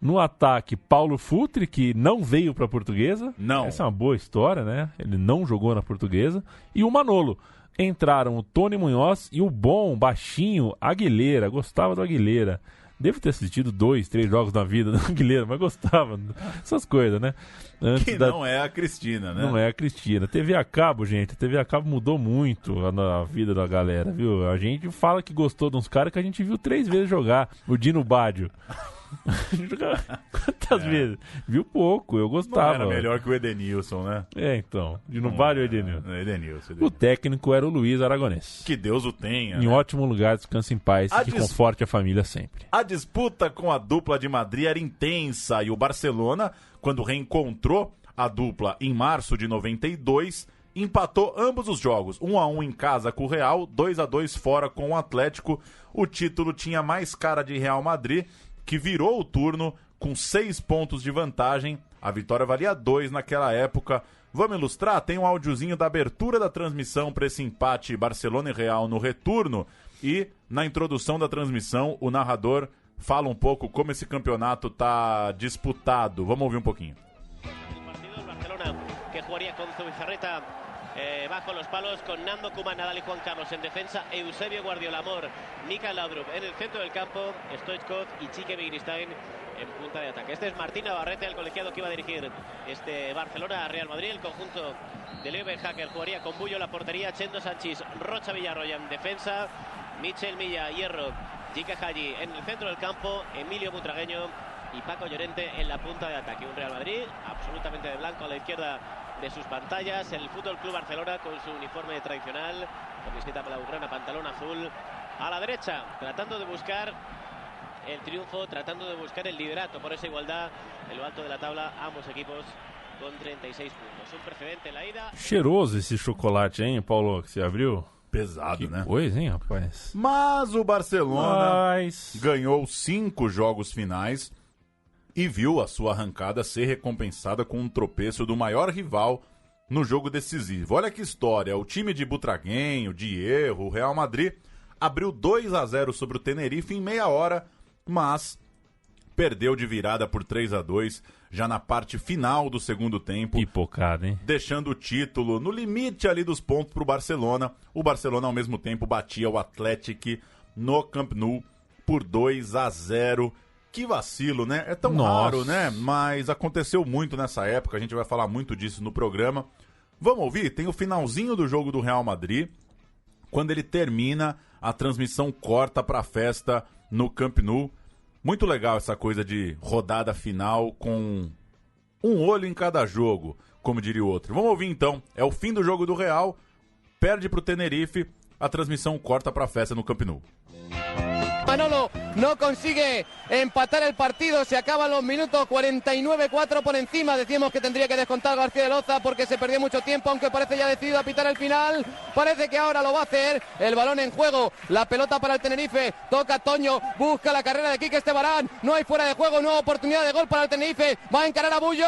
No ataque, Paulo Futre, que não veio para a Portuguesa. Não. Essa é uma boa história, né? Ele não jogou na Portuguesa. E o Manolo. Entraram o Tony Munhoz e o bom, baixinho, Aguilera. Gostava do Aguilera. Devo ter assistido 2, 3 jogos na vida do Aguilera, mas gostava dessas coisas, né? Não é a Cristina, né? Não é a Cristina. TV a cabo, gente. A TV a cabo mudou muito a vida da galera, viu? A gente fala que gostou de uns caras que a gente viu 3 vezes jogar. O Dino Baggio. Quantas vezes? Viu pouco, eu gostava. Não era melhor que o Edenilson, né? Então. Dino Baggio ou Edenilson? Edenilson. O técnico era o Luiz Aragonês. Que Deus o tenha. Em ótimo lugar, descanse em paz e que conforte a família sempre. A disputa com a dupla de Madrid era intensa e o Barcelona, quando reencontrou a dupla em março de 92, empatou ambos os jogos, 1-1 em casa com o Real, 2-2 fora com o Atlético. O título tinha mais cara de Real Madrid, que virou o turno com 6 pontos de vantagem. A vitória valia 2 naquela época. Vamos ilustrar? Tem um áudiozinho da abertura da transmissão para esse empate Barcelona e Real no retorno. E na introdução da transmissão, o narrador fala um pouco como esse campeonato está disputado. Vamos ouvir um pouquinho. Barcelona, que jugaría con Zubizarreta bajo los palos, con Nando, Koeman, Nadal y Juan Carlos en defensa, Eusebio Guardiola, Amor, Mika Laudrup en el centro del campo, Stoichkov y Quique Vigristain en punta de ataque. Este es Martín Navarrete, el colegiado que iba a dirigir este Barcelona a Real Madrid. El conjunto de Leo Hacker jugaría con Bullo, la portería, Chendo Sanchís, Rocha Villarroya en defensa, Michel Milla, Hierro, Jica Haji en el centro del campo, Emilio Butragueño y Paco Llorente en la punta de ataque. Un Real Madrid absolutamente de blanco a la izquierda de sus pantallas, el Fútbol Club Barcelona con su uniforme tradicional, camiseta blaugrana, pantalón azul, a la derecha, tratando de buscar el triunfo, tratando de buscar el liderato por esa igualdad en lo alto de la tabla, ambos equipos con 36 puntos. Un precedente en la ida. Cheiroso esse chocolate, hein, Paulo, que você abriu? Pesado, que né? Coisa, hein, rapaz? Mas o Barcelona ganhou 5 jogos finais e viu a sua arrancada ser recompensada com um tropeço do maior rival no jogo decisivo. Olha que história, o time de Butragueño, de Hierro, o Real Madrid, abriu 2-0 sobre o Tenerife em meia hora, mas perdeu de virada por 3-2 já na parte final do segundo tempo. Pipocada, hein? Deixando o título no limite ali dos pontos para o Barcelona. O Barcelona, ao mesmo tempo, batia o Atlético no Camp Nou por 2-0. Que vacilo, né? É tão raro, né? Mas aconteceu muito nessa época, a gente vai falar muito disso no programa. Vamos ouvir? Tem o finalzinho do jogo do Real Madrid. Quando ele termina, a transmissão corta para a festa no Camp Nou. Muito legal essa coisa de rodada final com um olho em cada jogo, como diria o outro. Vamos ouvir então. É o fim do jogo do Real, perde para o Tenerife, a transmissão corta para a festa no Camp Nou. Manolo no consigue empatar el partido, se acaban los minutos, 49-4 por encima. Decíamos que tendría que descontar García de Loza porque se perdió mucho tiempo, aunque parece ya decidido a pitar el final. Parece que ahora lo va a hacer. El balón en juego, la pelota para el Tenerife, toca Toño, busca la carrera de Quique Estebarán, no hay fuera de juego, nueva oportunidad de gol para el Tenerife, va a encarar a Bullo,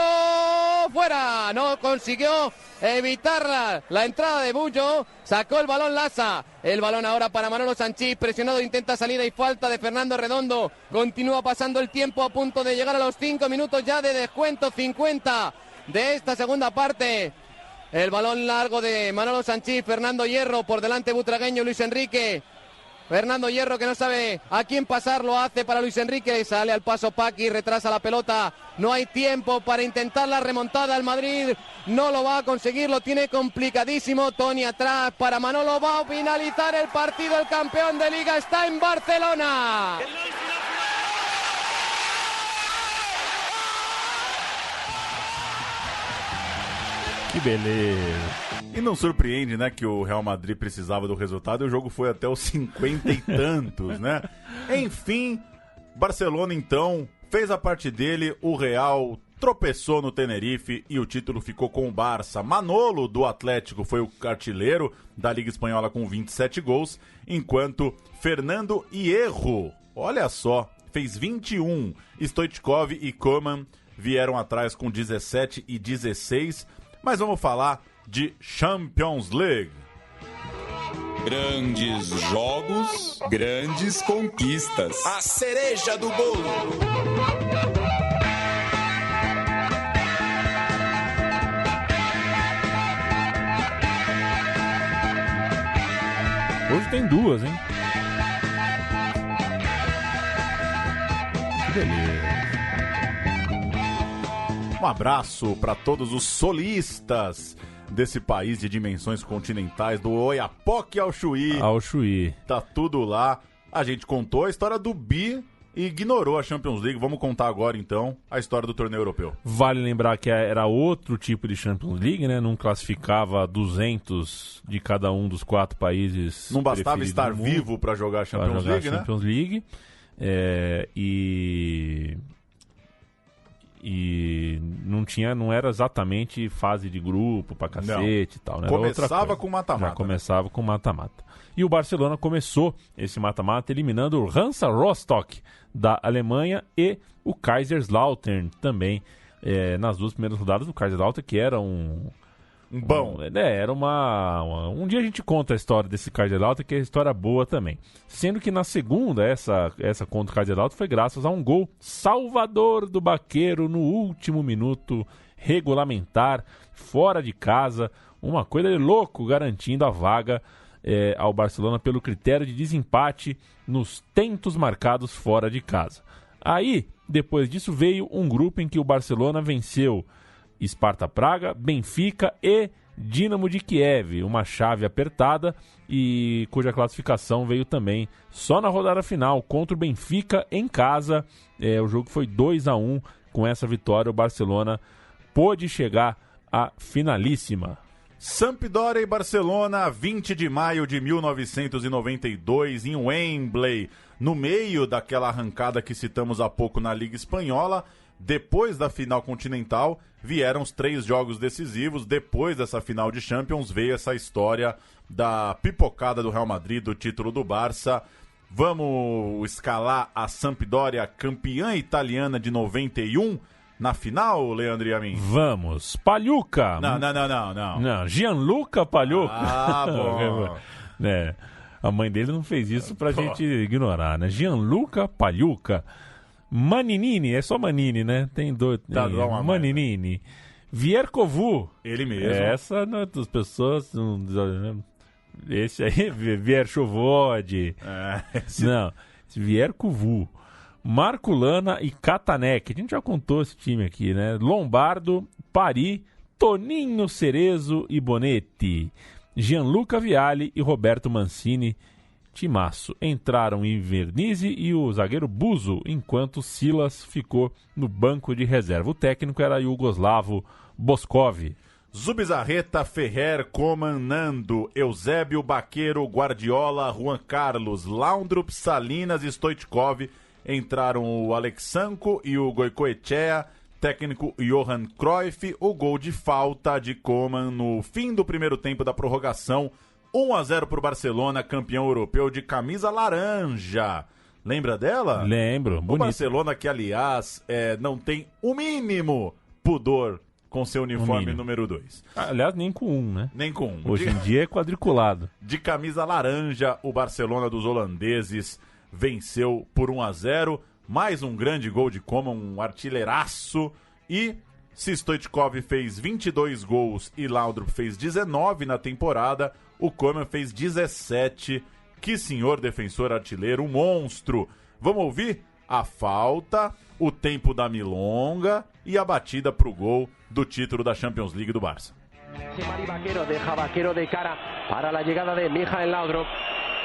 fuera, no consiguió evitar la entrada de Bullo, sacó el balón Lasa, el balón ahora para Manolo Sanchís, presionado, intenta salida y falta de Fernando Redondo, continúa pasando el tiempo a punto de llegar a los 5 minutos ya de descuento, 50 de esta segunda parte. El balón largo de Manolo Sanchís, Fernando Hierro, por delante Butragueño, Luis Enrique. Fernando Hierro, que no sabe a quién pasar, lo hace para Luis Enrique, sale al paso Paqui, retrasa la pelota, no hay tiempo para intentar la remontada, el Madrid no lo va a conseguir, lo tiene complicadísimo, Toni atrás para Manolo, va a finalizar el partido, el campeón de Liga está en Barcelona. Que beleza. E não surpreende, né, que o Real Madrid precisava do resultado e o jogo foi até os 50 e tantos, né? Enfim, Barcelona, então, fez a parte dele, o Real tropeçou no Tenerife e o título ficou com o Barça. Manolo, do Atlético, foi o artilheiro da Liga Espanhola com 27 gols, enquanto Fernando Hierro, olha só, fez 21. Stoichkov e Koeman vieram atrás com 17 e 16. Mas vamos falar de Champions League. Grandes jogos, grandes conquistas. A cereja do bolo. tem duas, hein? Que beleza. Um abraço para todos os solistas desse país de dimensões continentais, do Oiapoque ao Chuí. Ao Chuí. Tá tudo lá. A gente contou a história do Bi e ignorou a Champions League. Vamos contar agora, então, a história do torneio europeu. Vale lembrar que era outro tipo de Champions League, né? Não classificava 200 de cada um dos 4 países. Não bastava estar vivo para jogar a Champions League, né? Champions League. E não era exatamente fase de grupo pra cacete e tal, né? Começava com mata-mata. Já começava com mata-mata. E o Barcelona começou esse mata-mata eliminando o Hansa Rostock da Alemanha e o Kaiserslautern também, nas duas primeiras rodadas. O Kaiserslautern, que era era um dia a gente conta a história desse Kaiserslautern, que é uma história boa também. Sendo que na segunda, essa contra o Kaiserslautern foi graças a um gol salvador do Baqueiro no último minuto regulamentar, fora de casa. Uma coisa de louco, garantindo a vaga ao Barcelona pelo critério de desempate nos tentos marcados fora de casa. Aí, depois disso, veio um grupo em que o Barcelona venceu Sparta Praga, Benfica e Dinamo de Kiev, uma chave apertada e cuja classificação veio também só na rodada final contra o Benfica em casa. O jogo foi 2-1. Com essa vitória, o Barcelona pôde chegar à finalíssima. Sampdoria e Barcelona, 20 de maio de 1992, em Wembley, no meio daquela arrancada que citamos há pouco na Liga Espanhola. Depois da final continental, vieram os 3 jogos decisivos. Depois dessa final de Champions, veio essa história da pipocada do Real Madrid, do título do Barça. Vamos escalar a Sampdoria, campeã italiana de 91, na final, Leandro e a mim? Vamos. Pagliuca. Não. Gianluca Pagliuca. Ah, bom. A mãe dele não fez isso pra gente ignorar, né? Gianluca Pagliuca. Maninini, é só Manini, né? Tem dois. Maninini. Vierkovu. Ele mesmo. Essa, né, as pessoas. Esse aí, Vierchovod. Não, Vierkovu. Marco Lana e Katanek. A gente já contou esse time aqui, né? Lombardo, Pari, Toninho Cerezo e Bonetti. Gianluca Vialli e Roberto Mancini. Timaço. Entraram Invernizzi e o zagueiro Buzo, enquanto Silas ficou no banco de reserva. O técnico era Yugoslavo Boskov. Zubizarreta, Ferrer, Coman, Nando, Eusébio, Baqueiro, Guardiola, Juan Carlos, Laundrup, Salinas e Stoichkov. Entraram o Alexanco e o Goicoechea, técnico Johan Cruyff. O gol de falta de Coman no fim do primeiro tempo da prorrogação. 1-0 para o Barcelona, campeão europeu de camisa laranja. Lembra dela? Lembro, bonito. O Barcelona que, aliás, não tem o mínimo pudor com seu uniforme número 2. Aliás, nem com um, né? Nem com um. Hoje em dia é quadriculado. De camisa laranja, o Barcelona dos holandeses venceu por 1-0. Mais um grande gol de Coman, um artilheiraço. E se Stoichkov fez 22 gols e Laudrup fez 19 na temporada, o Coman fez 17. Que senhor defensor artilheiro, um monstro. Vamos ouvir a falta, o tempo da milonga e a batida pro gol do título da Champions League do Barça. Mari Baquero deja Baquero de cara para la llegada de Michael Laudrup.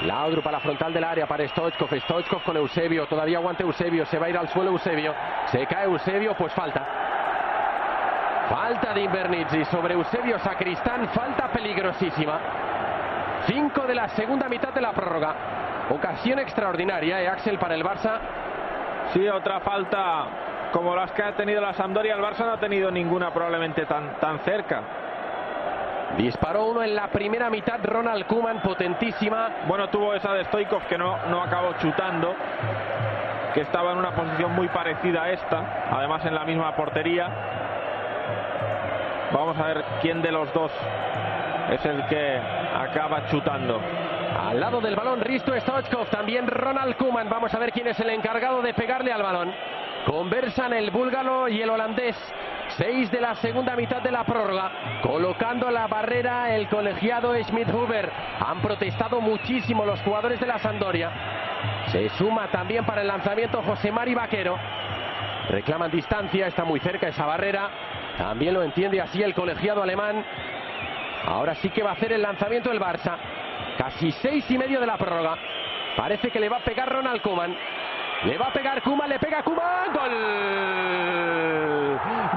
Laudrup a la frontal del área para Stoichkov. Stoichkov con Eusebio, todavía aguanta Eusebio, se va a ir al suelo Eusebio. Se cae Eusebio, pues falta. Falta de Invernizzi sobre Eusebio Sacristán, falta peligrosísima. 5 de la segunda mitad de la prórroga. Ocasión extraordinaria, Axel, para el Barça. Sí, otra falta como las que ha tenido la Sampdoria. El Barça no ha tenido ninguna probablemente tan cerca. Disparó uno en la primera mitad Ronald Koeman, potentísima. Bueno, tuvo esa de Stoichkov que no acabó chutando, que estaba en una posición muy parecida a esta, además en la misma portería. Vamos a ver quién de los dos es el que acaba chutando. Al lado del balón Risto Stoichkov, también Ronald Koeman. Vamos a ver quién es el encargado de pegarle al balón. Conversan el búlgaro y el holandés 6 de la segunda mitad de la prórroga, colocando la barrera el colegiado Schmidhuber. Han protestado muchísimo los jugadores de la Sampdoria. Se suma también para el lanzamiento José Mari Vaquero. Reclaman distancia, está muy cerca esa barrera. También lo entiende así el colegiado alemán. Ahora sí que va a hacer el lanzamiento el Barça. Casi 6:30 de la prórroga. Parece que le va a pegar Ronald Koeman. Le va a pegar Koeman, le pega Koeman. ¡Gol!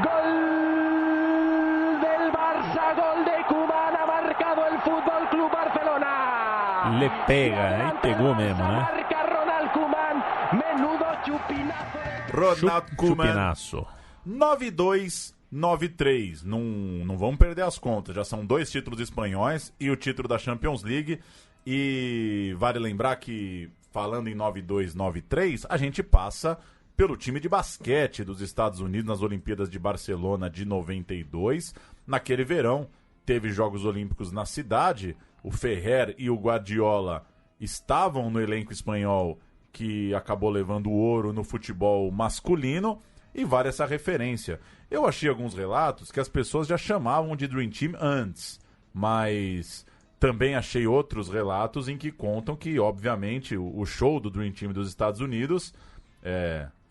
¡Gol del Barça! ¡Gol de Koeman! Ha marcado el Fútbol Club Barcelona. Le pega, hein? Pegou mesmo, né? Marca Ronald Koeman. Menudo chupinazo. Ronald Koeman. Chupinaço. 9-2, 9-3. Não vamos perder as contas. Já são 2 títulos espanhóis e o título da Champions League. E vale lembrar que, falando em 9-2, 9-3, a gente passa pelo time de basquete dos Estados Unidos nas Olimpíadas de Barcelona de 92. Naquele verão, teve Jogos Olímpicos na cidade. O Ferrer e o Guardiola estavam no elenco espanhol que acabou levando o ouro no futebol masculino. E vale essa referência. Eu achei alguns relatos que as pessoas já chamavam de Dream Team antes, mas também achei outros relatos em que contam que, obviamente, o show do Dream Team dos Estados Unidos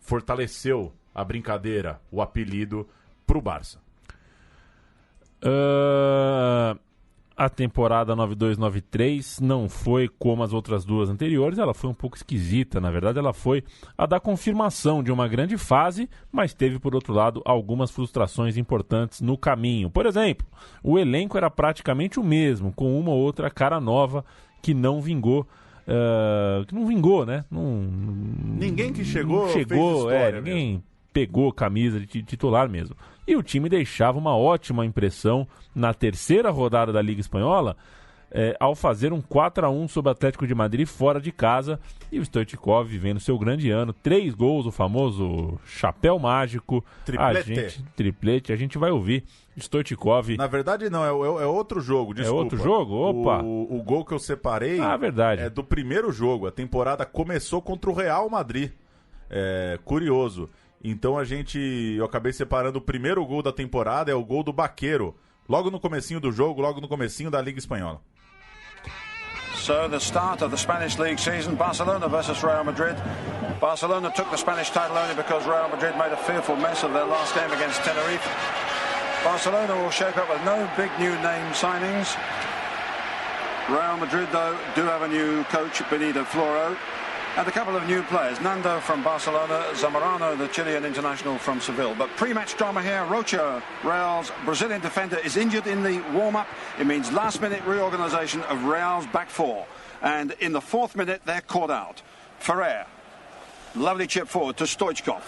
fortaleceu a brincadeira, o apelido, pro Barça. A temporada 92-93 não foi como as outras duas anteriores, ela foi um pouco esquisita, na verdade ela foi a da confirmação de uma grande fase, mas teve por outro lado algumas frustrações importantes no caminho. Por exemplo, o elenco era praticamente o mesmo, com uma ou outra cara nova que não vingou, né? Ninguém que chegou fez história, ninguém mesmo. Pegou camisa de titular mesmo. E o time deixava uma ótima impressão na terceira rodada da Liga Espanhola, ao fazer um 4-1 sobre o Atlético de Madrid fora de casa, e o Stoichkov vivendo seu grande ano, 3 gols, o famoso chapéu mágico, triplete, a gente vai ouvir Stoichkov. Na verdade não, é outro jogo, desculpa. É outro jogo? Opa! O gol que eu separei verdade. É do primeiro jogo, a temporada começou contra o Real Madrid, curioso. Então eu acabei separando o primeiro gol da temporada, é o gol do Baquero, logo no comecinho do jogo, logo no comecinho da Liga Espanhola. So the start of the Spanish League season, Barcelona versus Real Madrid. Barcelona took the Spanish title only because Real Madrid made a fearful mess of their last game against Tenerife. Barcelona will shape up with no big new name signings. Real Madrid, though, do have a new coach, Benito Floro. And a couple of new players, Nando from Barcelona, Zamorano, the Chilean international from Seville. But pre-match drama here, Rocha, Real's Brazilian defender, is injured in the warm-up. It means last-minute reorganization of Real's back four. And in the 4th minute, they're caught out. Ferrer, lovely chip forward to Stoichkov.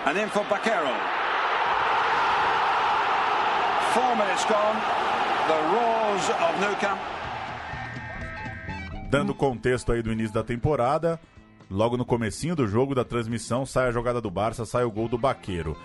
And in for Baquero. 4 minutes gone, the roars of Nou Camp. Dando contexto aí do início da temporada, logo no comecinho do jogo, da transmissão, sai a jogada do Barça, sai o gol do Baquero.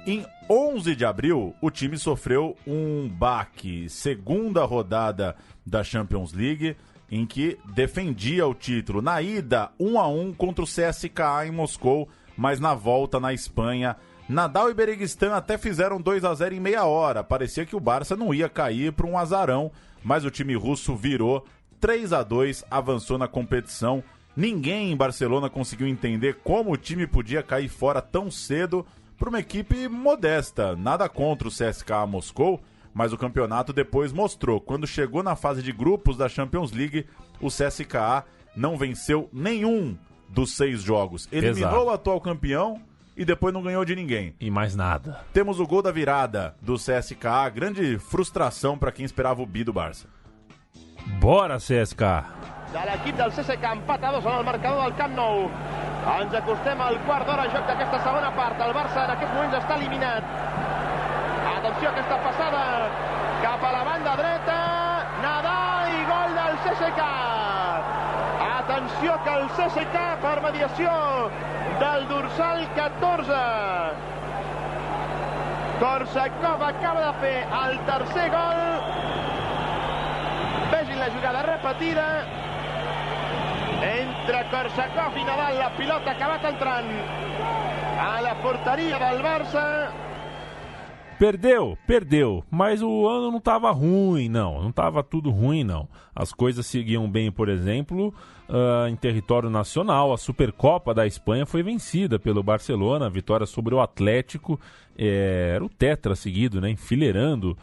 Em 11 de abril, o time sofreu um baque, segunda rodada da Champions League, em que defendia o título. Na ida, 1-1 contra o CSKA em Moscou, mas na volta na Espanha, Nadal e Bereguistán até fizeram 2-0 em meia hora. Parecia que o Barça não ia cair para um azarão, mas o time russo virou 3-2, avançou na competição. Ninguém em Barcelona conseguiu entender como o time podia cair fora tão cedo para uma equipe modesta. Nada contra o CSKA Moscou, mas o campeonato depois mostrou. Quando chegou na fase de grupos da Champions League, o CSKA não venceu nenhum dos 6 jogos. Eliminou o atual campeão e depois não ganhou de ninguém. E mais nada. Temos o gol da virada do CSKA, grande frustração para quem esperava o bi do Barça. Bora, CSKA! De l'equip del CSKA, empat a 2 en el marcador del Camp Nou. Ens acostem al quart d'hora joc d'aquesta segona part. El Barça en aquests moments està eliminat. Atenció a aquesta passada cap a la banda dreta. Nadal i gol del CSKA. Atenció que el CSKA, per mediació del dorsal 14, Korsakov acaba de fer el tercer gol. Vegin la jugada repetida. Entre Korsakov y Nadal, la pilota que va entrant a la porteria del Barça. Perdeu, mas o ano não estava ruim, não estava tudo ruim, não. As coisas seguiam bem, por exemplo, em território nacional. A Supercopa da Espanha foi vencida pelo Barcelona, a vitória sobre o Atlético, era o tetra seguido, né, enfileirando,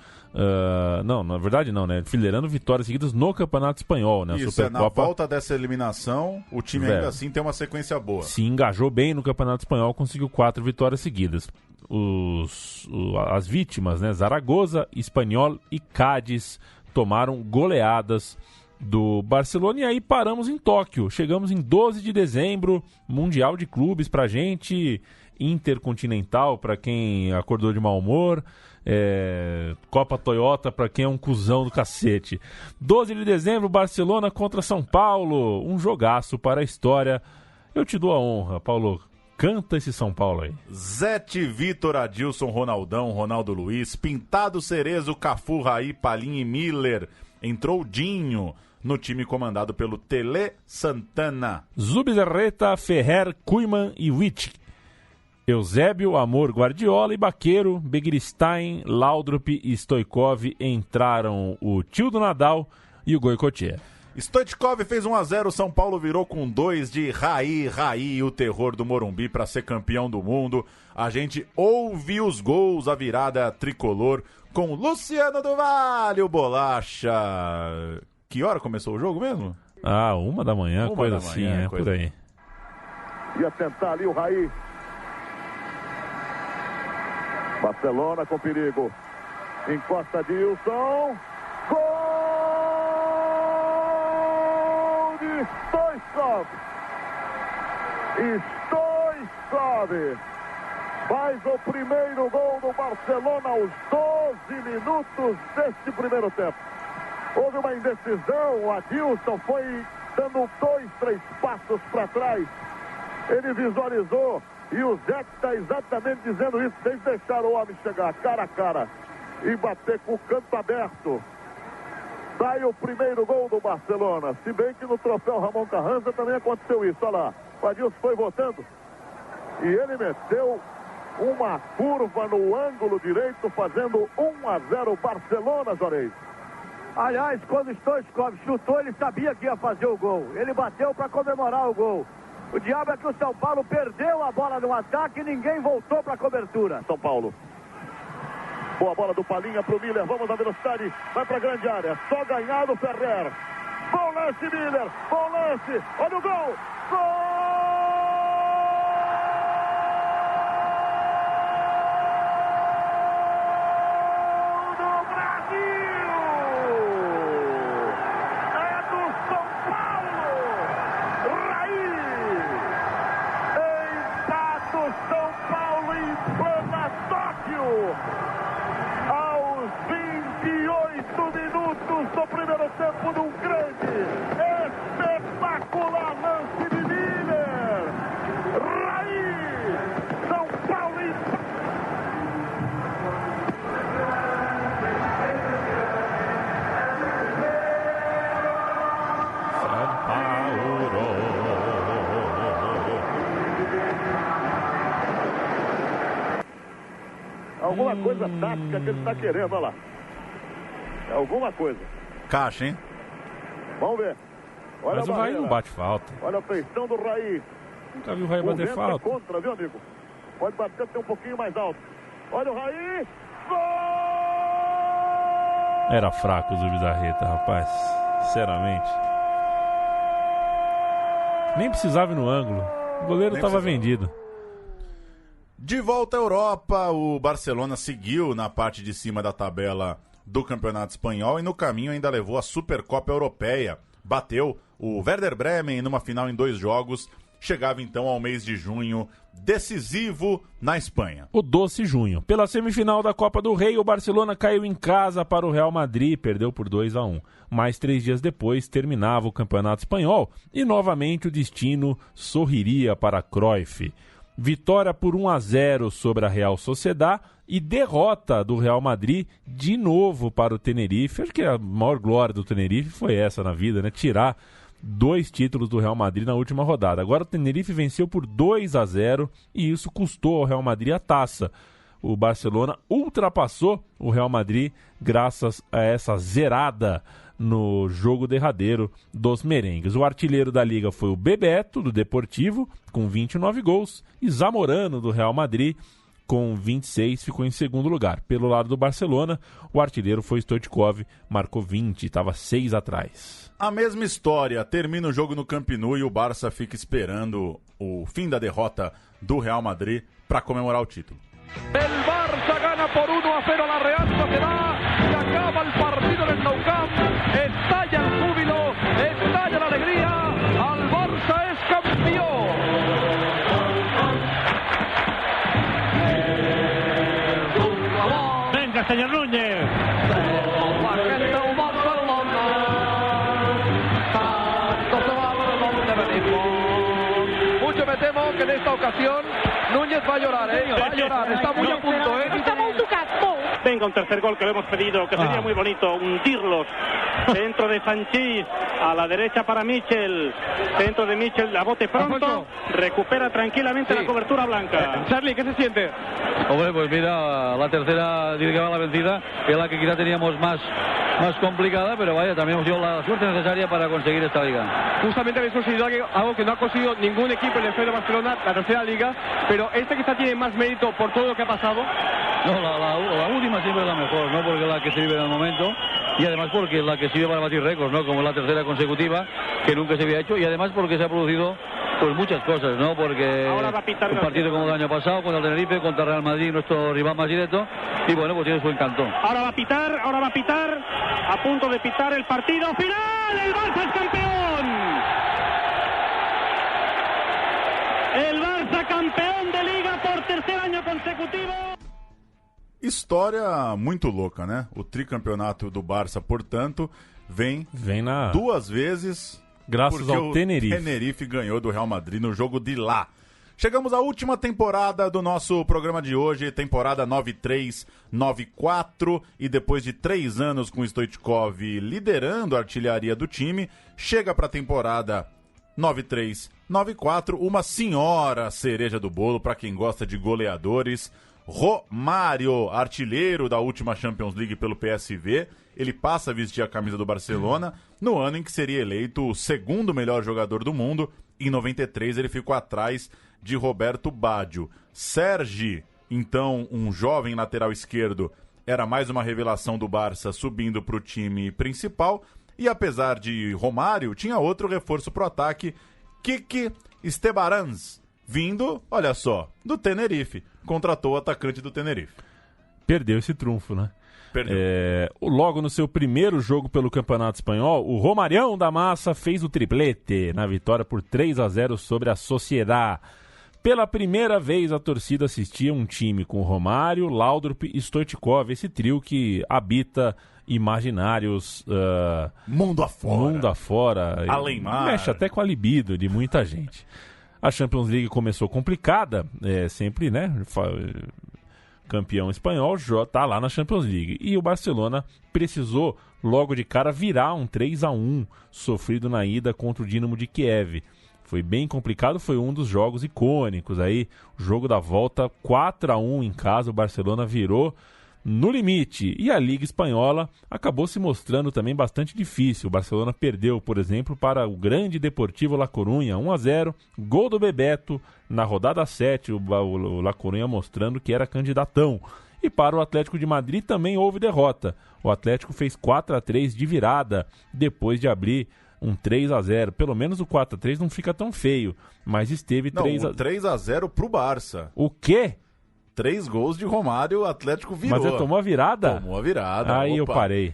não, na verdade não, né, enfileirando vitórias seguidas no Campeonato Espanhol, né. Isso, Supercopa, na volta dessa eliminação, o time ainda assim tem uma sequência boa. Se engajou bem no Campeonato Espanhol, conseguiu 4 vitórias seguidas. As vítimas, né, Zaragoza, Espanyol e Cádiz, tomaram goleadas do Barcelona. E aí paramos em Tóquio, chegamos em 12 de dezembro, Mundial de Clubes pra gente, Intercontinental pra quem acordou de mau humor, Copa Toyota pra quem é um cuzão do cacete. 12 de dezembro, Barcelona contra São Paulo, um jogaço para a história. Eu te dou a honra, Paulo. Canta esse São Paulo aí. Zete, Vitor, Adilson, Ronaldão, Ronaldo Luiz, Pintado, Cerezo, Cafu, Raí, Palim e Miller. Entrou Dinho no time comandado pelo Tele Santana. Zubizarreta, Ferrer, Koeman e Witt. Eusébio, Amor, Guardiola e Baqueiro, Begristein, Laudrup e Stoichkov. Entraram o tio do Nadal e o Goicoechea. Stoichkov fez 1-0, São Paulo virou com 2 de Raí, o terror do Morumbi para ser campeão do mundo. A gente ouve os gols, a virada tricolor com Luciano do Vale, o Bolacha. Que hora começou o jogo mesmo? 1 da manhã, coisa da assim, manhã, por aí. Ia tentar ali o Raí. Barcelona com perigo. Encosta Dilson. Gol! Stoichkov faz o primeiro gol do Barcelona aos 12 minutos deste primeiro tempo. Houve uma indecisão, o Adilson foi dando 2, 3 passos para trás. Ele visualizou e o Zé está exatamente dizendo isso, sem deixar o homem chegar cara a cara e bater com o canto aberto. Sai o primeiro gol do Barcelona, se bem que no troféu Ramon Carranza também aconteceu isso, olha lá, o Adilson foi voltando e ele meteu uma curva no ângulo direito, fazendo 1-0 Barcelona, Jorei. Aliás, quando o Stoichkov chutou, ele sabia que ia fazer o gol, ele bateu para comemorar o gol. O diabo é que o São Paulo perdeu a bola no ataque e ninguém voltou para a cobertura. São Paulo. Boa bola do Palinha pro Miller, vamos na velocidade, vai pra grande área, só ganhar do Ferrer. Bom lance, Miller, bom lance, olha o gol! Gol! Do Brasil! É do São Paulo! Raí! Empata o São Paulo em plena Tóquio! 28 minutos do primeiro tempo de um grande, espetacular lance de Miller. Raí, São Paulo e... São Paulo. Alguma coisa tática que ele está querendo, olha lá. Alguma coisa. Caixa, hein? Vamos ver. Olha, mas o Raí não bate falta. Olha a feição do Raí. Nunca vi o Raí bater falta. Contra, viu, amigo? Pode bater até um pouquinho mais alto. Olha o Raí. Gol! Era fraco o Zubizarreta, rapaz. Sinceramente. Nem precisava ir no ângulo. O goleiro estava vendido. De volta à Europa, o Barcelona seguiu na parte de cima da tabela do Campeonato Espanhol e no caminho ainda levou a Supercopa Europeia. Bateu o Werder Bremen numa final em 2 jogos. Chegava então ao mês de junho, decisivo na Espanha. O doce junho. Pela semifinal da Copa do Rei, o Barcelona caiu em casa para o Real Madrid, perdeu por 2-1. Mas 3 dias depois terminava o Campeonato Espanhol e novamente o destino sorriria para Cruyff. Vitória por 1-0 sobre a Real Sociedad e derrota do Real Madrid de novo para o Tenerife. Acho que a maior glória do Tenerife foi essa na vida, né? Tirar 2 títulos do Real Madrid na última rodada. Agora o Tenerife venceu por 2-0 e isso custou ao Real Madrid a taça. O Barcelona ultrapassou o Real Madrid graças a essa zerada no jogo derradeiro dos merengues. O artilheiro da liga foi o Bebeto, do Deportivo, com 29 gols, e Zamorano, do Real Madrid, com 26, ficou em segundo lugar. Pelo lado do Barcelona, o artilheiro foi Stoichkov, marcou 20, estava 6 atrás. A mesma história, termina o jogo no Camp Nou e o Barça fica esperando o fim da derrota do Real Madrid para comemorar o título. El Barça gana por 1-0 a la Real Sociedad y acaba el partido en el Nou Camp. Estalla el júbilo, estalla la alegría. Al Barça es campeón. Venga, señor Núñez. Mucho me temo que en esta ocasión Núñez va a llorar, va a llorar, está muy a punto, Venga, un tercer gol que lo hemos pedido, que sería muy bonito, hundirlos. Centro de Sanchís, a la derecha para Michel, centro de Michel, a bote pronto, recupera tranquilamente la cobertura blanca. Charlie, ¿qué se siente? Hombre, pues mira, la tercera dice que va la vencida, que es la que quizá teníamos más complicada, pero vaya, también hemos tenido la suerte necesaria para conseguir esta liga. Justamente habéis conseguido algo que no ha conseguido ningún equipo en el historia de Barcelona, la tercera liga, pero este quizá tiene más mérito por todo lo que ha pasado. No, la última siempre es la mejor, ¿no? Porque es la que se vive en el momento y además porque es la que sirve para batir récords, ¿no? Como la tercera consecutiva, que nunca se había hecho, y además porque se ha producido pues muchas cosas, ¿no? Porque un partido como el año pasado contra el Tenerife, contra Real Madrid, nuestro rival más directo, y bueno, pues tiene su encanto. Ahora va a pitar, a punto de pitar el partido final, el Barça es campeón. El Barça campeón de liga por tercer año consecutivo. História muito louca, né? O tricampeonato do Barça, portanto, vem na... 2 vezes graças ao Tenerife. O Tenerife ganhou do Real Madrid no jogo de lá. Chegamos à última temporada do nosso programa de hoje, temporada 93-94, e depois de 3 anos com o Stoichkov liderando a artilharia do time, chega para a temporada 93-94, uma senhora cereja do bolo para quem gosta de goleadores. Romário, artilheiro da última Champions League pelo PSV, ele passa a vestir a camisa do Barcelona no ano em que seria eleito o 2º melhor jogador do mundo. Em 93 ele ficou atrás de Roberto Baggio. Sergi, então um jovem lateral esquerdo, era mais uma revelação do Barça subindo para o time principal. E apesar de Romário, tinha outro reforço para o ataque, Kiki Estebarans, vindo, olha só, do Tenerife. Contratou o atacante do Tenerife. Perdeu esse trunfo, né? Perdeu. Logo no seu primeiro jogo pelo Campeonato Espanhol, o Romarião da Massa fez o triplete na vitória por 3-0 sobre a Sociedad. Pela primeira vez a torcida assistia um time com Romário, Laudrup e Stoichkov, esse trio que habita imaginários mundo afora. Além mar. Mexe até com a libido de muita gente. A Champions League começou complicada, sempre, né? Campeão espanhol, tá lá na Champions League. E o Barcelona precisou, logo de cara, virar um 3-1 sofrido na ida contra o Dinamo de Kiev. Foi bem complicado, foi um dos jogos icônicos. Aí, o jogo da volta, 4-1 em casa, o Barcelona virou no limite. E a Liga Espanhola acabou se mostrando também bastante difícil. O Barcelona perdeu, por exemplo, para o grande Deportivo La Coruña, 1-0, gol do Bebeto na rodada 7, o La Coruña mostrando que era candidatão. E para o Atlético de Madrid também houve derrota. O Atlético fez 4-3 de virada, depois de abrir um 3-0. Pelo menos o 4-3 não fica tão feio, mas esteve 3-0 pro Barça. O quê? 3 gols de Romário, o Atlético virou. Mas ele tomou a virada? Tomou a virada. Aí eu parei.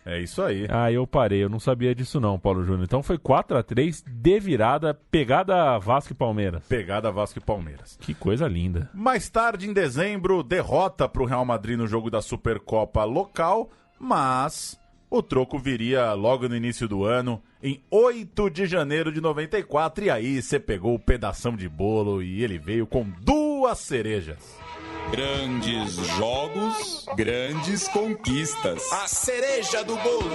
É isso aí. Aí eu parei, eu não sabia disso não, Paulo Júnior. Então foi 4-3 de virada, pegada Vasco e Palmeiras. Pegada Vasco e Palmeiras. Que coisa linda. Mais tarde, em dezembro, derrota pro Real Madrid no jogo da Supercopa local, mas o troco viria logo no início do ano, em 8 de janeiro de 94, e aí você pegou o pedação de bolo e ele veio com 2 cerejas. Grandes jogos, grandes conquistas. A cereja do bolo.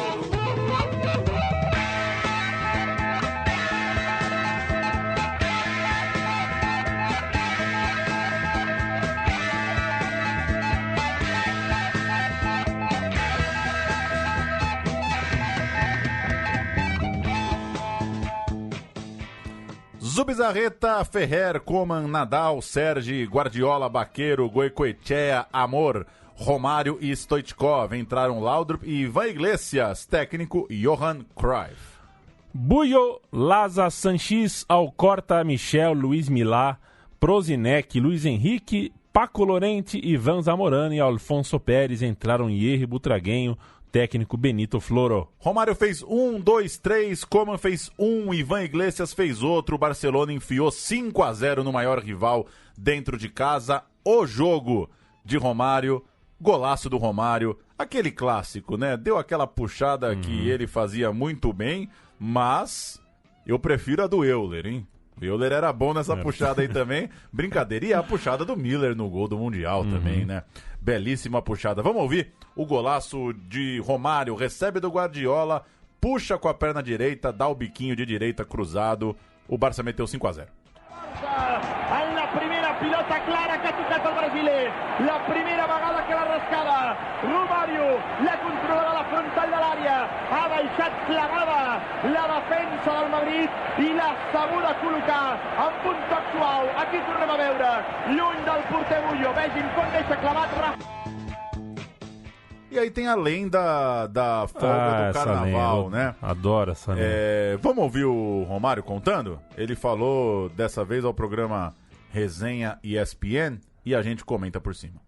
Zubizarreta, Ferrer, Koeman, Nadal, Sergi, Guardiola, Baqueiro, Goicoechea, Amor, Romário e Stoichkov. Entraram Laudrup e Ivan Iglesias, técnico Johan Cruyff. Buio, Laza, Sanches, Alcorta, Michel, Luiz Milá, Prozinec, Luiz Henrique, Paco Lorente, Ivan Zamorano e Alfonso Pérez. Entraram Hierro Butraguenho, técnico Benito Floro. Romário fez 1, 2, 3, Koeman fez 1, Ivan Iglesias fez outro. O Barcelona enfiou 5-0 no maior rival dentro de casa. O jogo de Romário, golaço do Romário, aquele clássico, né? Deu aquela puxada que ele fazia muito bem, mas eu prefiro a do Euler, hein? O Euler era bom nessa puxada aí também. Brincadeira. E a puxada do Miller no gol do Mundial também, né? Belíssima puxada. Vamos ouvir o golaço de Romário. Recebe do Guardiola, puxa com a perna direita, dá o biquinho de direita cruzado. O Barça meteu 5-0. La primera pilota clara que ha tocat el brasiler, la primera vegada que l'ha rascada. Romário la controla a la frontal de l'àrea, ha deixat clavada la defensa del Madrid i l'ha sabut col·locar amb un toc suau. Aquí tornem a veure, lluny del porter Buio, vegin com deixa clavat. E aí tem a lenda da folga do carnaval, né? Adoro essa lenda. Vamos ouvir o Romário contando? Ele falou dessa vez ao programa Resenha ESPN e a gente comenta por cima.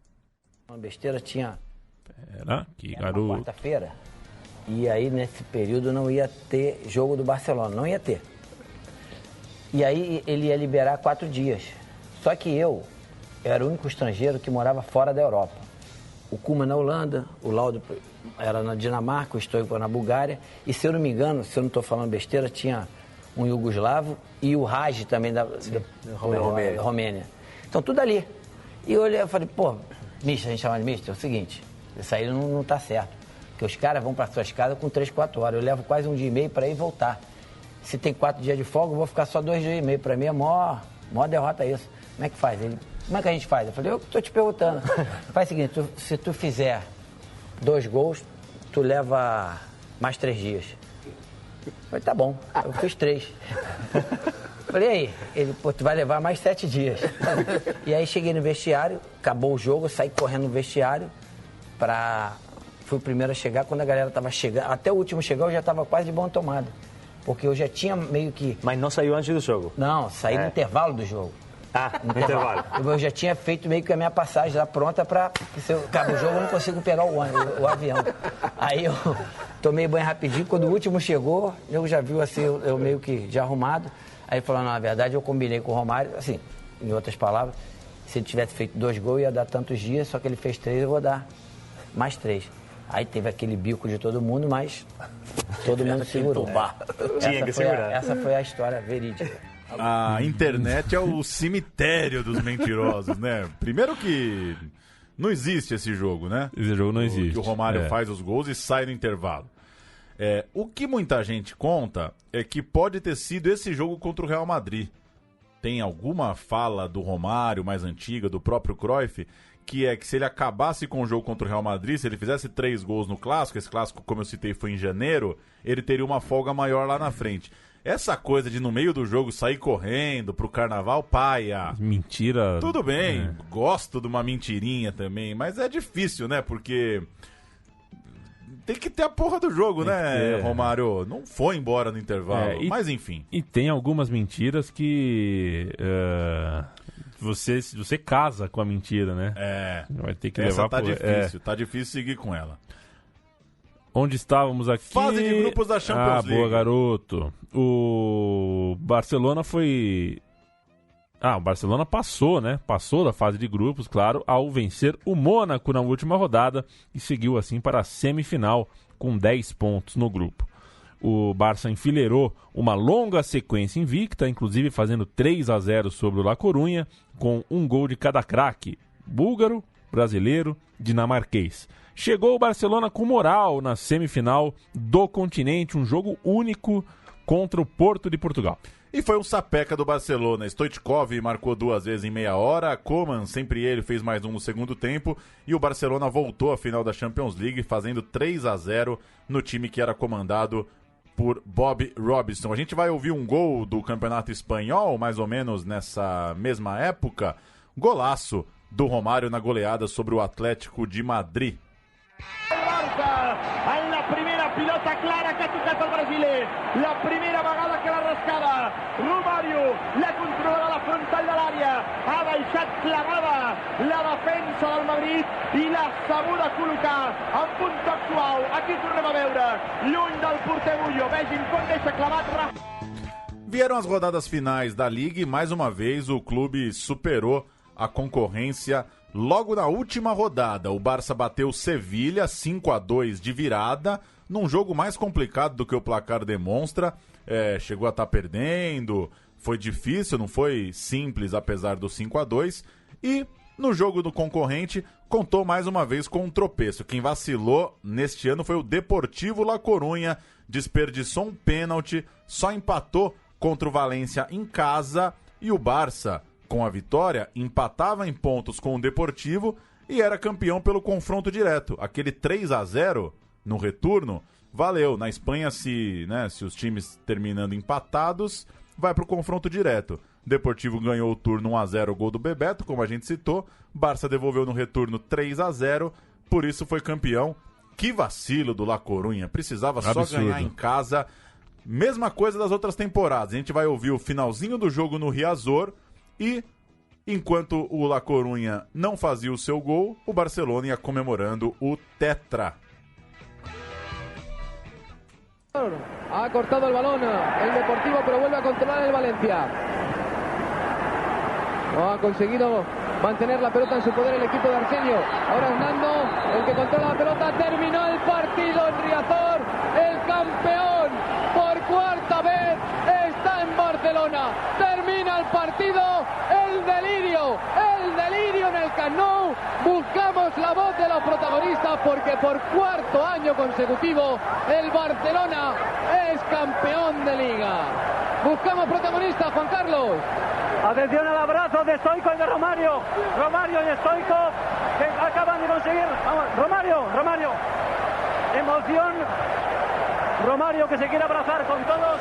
Uma besteira tinha... Pera, que garoto. Quarta-feira. E aí nesse período não ia ter jogo do Barcelona, não ia ter. E aí ele ia liberar 4 dias. Só que eu era o único estrangeiro que morava fora da Europa. O Koeman na Holanda, o Laudo era na Dinamarca, o Stoichkov na Bulgária. E se eu não me engano, se eu não estou falando besteira, tinha um iugoslavo e o Raj também da Romênia. Então tudo ali. E eu olhei e falei, pô, mister, a gente chama de mister, é o seguinte, isso aí não tá certo. Porque os caras vão para suas casas com 3, 4 horas. Eu levo quase 1 dia e meio para ir e voltar. Se tem 4 dias de folga, eu vou ficar só 2 dias e meio. Para mim é maior derrota isso. Como é que faz? Como é que a gente faz? Eu falei, eu tô te perguntando. Faz o seguinte, se tu fizer 2 gols, tu leva mais 3 dias. Eu falei, tá bom, eu fiz 3. Falei, e aí? Ele, pô, tu vai levar mais 7 dias. E aí cheguei no vestiário, acabou o jogo, eu saí correndo no vestiário fui o primeiro a chegar, quando a galera tava chegando, até o último chegar eu já tava quase de bom tomada. Porque eu já tinha meio que... Mas não saiu antes do jogo? Não, saí no intervalo do jogo. No intervalo. Eu já tinha feito meio que a minha passagem lá pronta porque se eu acabo o jogo eu não consigo pegar o avião. Aí eu tomei banho rapidinho, quando o último chegou, eu já viu assim, eu meio que já arrumado. Aí ele falou, não, na verdade eu combinei com o Romário, assim, em outras palavras, se ele tivesse feito 2 gols ia dar tantos dias, só que ele fez 3, eu vou dar mais 3. Aí teve aquele bico de todo mundo, mas todo mundo segurou. Tinha que segurar. Essa foi a história verídica. A internet é o cemitério dos mentirosos, né? Primeiro que não existe esse jogo, né? Esse jogo não existe. Que o Romário faz os gols e sai no intervalo. O que muita gente conta é que pode ter sido esse jogo contra o Real Madrid. Tem alguma fala do Romário mais antiga, do próprio Cruyff, que é que se ele acabasse com o jogo contra o Real Madrid, se ele fizesse 3 gols no Clássico, esse Clássico, como eu citei, foi em janeiro, ele teria uma folga maior lá na frente. Essa coisa de no meio do jogo sair correndo pro carnaval, paia. Mentira. Tudo bem, gosto de uma mentirinha também, mas é difícil, né? Porque tem que ter a porra do jogo, né, Romário? Não foi embora no intervalo, mas enfim. E tem algumas mentiras que você casa com a mentira, né? Vai ter que levar tá difícil, tá difícil seguir com ela. Onde estávamos aqui? Fase de grupos da Champions League. Boa, garoto. O Barcelona foi... o Barcelona passou, né? Passou da fase de grupos, claro, ao vencer o Mônaco na última rodada e seguiu assim para a semifinal com 10 pontos no grupo. O Barça enfileirou uma longa sequência invicta, inclusive fazendo 3-0 sobre o La Coruña, com 1 gol de cada craque, búlgaro, brasileiro, dinamarquês. Chegou o Barcelona com moral na semifinal do continente, um jogo único contra o Porto de Portugal. E foi um sapeca do Barcelona. Stoichkov marcou 2 vezes em meia hora, Koeman, sempre ele, fez mais 1 no segundo tempo, e o Barcelona voltou à final da Champions League, fazendo 3-0 no time que era comandado por Bob Robson. A gente vai ouvir um gol do Campeonato Espanhol, mais ou menos nessa mesma época. Golaço do Romário na goleada sobre o Atlético de Madrid. La primera pilota clara que ha tocado el Brasile, la primera vagada que la rascada, Romario la controla la frontal del área, ha baixat clavada la defensa del Madrid i la sabuda col·locar en punt actual. Aquí tornem a veure, lluny del porter Bullo, vegin com deixa clavat. Vieram as rodadas finais da Liga e mais uma vez o clube superou a concorrência. Logo na última rodada, o Barça bateu o Sevilha 5-2 de virada, num jogo mais complicado do que o placar demonstra. Chegou a estar perdendo, foi difícil, não foi simples apesar do 5-2. E no jogo do concorrente, contou mais uma vez com um tropeço. Quem vacilou neste ano foi o Deportivo La Coruña, desperdiçou um pênalti, só empatou contra o Valência em casa, e o Barça, com a vitória, empatava em pontos com o Deportivo e era campeão pelo confronto direto. Aquele 3-0 no retorno, valeu. Na Espanha, se os times terminando empatados, vai para o confronto direto. Deportivo ganhou o turno 1-0, gol do Bebeto, como a gente citou. Barça devolveu no retorno 3-0, por isso foi campeão. Que vacilo do La Coruña, precisava Absurdo. Só ganhar em casa. Mesma coisa das outras temporadas. A gente vai ouvir o finalzinho do jogo no Riazor. E, enquanto o La Coruña não fazia o seu gol, o Barcelona ia comemorando o tetra. Ha cortado el balón el Deportivo, pero vuelve a controlar el Valencia. No ha conseguido mantener la pelota en su poder el equipo de Arsenio. Ahora es Nando el que controla la pelota. Terminó el partido en Riazor. El campeón por cuarta vez está en Barcelona. Termina el partido. El delirio en el Camp Nou. Buscamos la voz de los protagonistas porque por cuarto año consecutivo el Barcelona es campeón de Liga. Buscamos protagonistas, Juan Carlos. Atención al abrazo de Stoichkov y de Romario. Romario y Stoichkov que acaban de conseguir. Vamos, Romario. Emoción. Romario que se quiere abrazar con todos.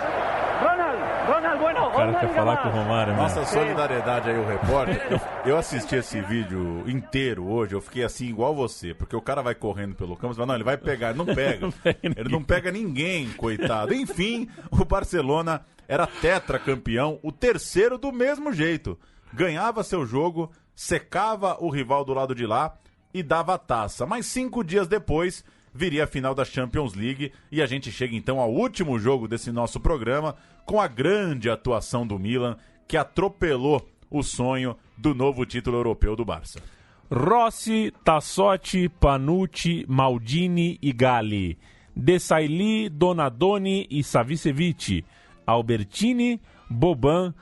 Ronald, bueno. O cara quer falar com o Romário, né? Nossa solidariedade aí, o repórter. Eu assisti esse vídeo inteiro hoje, eu fiquei assim igual você, porque o cara vai correndo pelo campo e fala, não, ele vai pegar, ele não pega. Ele não pega ninguém, coitado. Enfim, o Barcelona era tetracampeão, o terceiro do mesmo jeito. Ganhava seu jogo, secava o rival do lado de lá e dava a taça. Mas 5 dias depois viria a final da Champions League e a gente chega então ao último jogo desse nosso programa com a grande atuação do Milan, que atropelou o sonho do novo título europeu do Barça. Rossi, Tassotti, Panucci, Maldini e Galli, Desailly, Donadoni e Savicevic, Albertini, Boban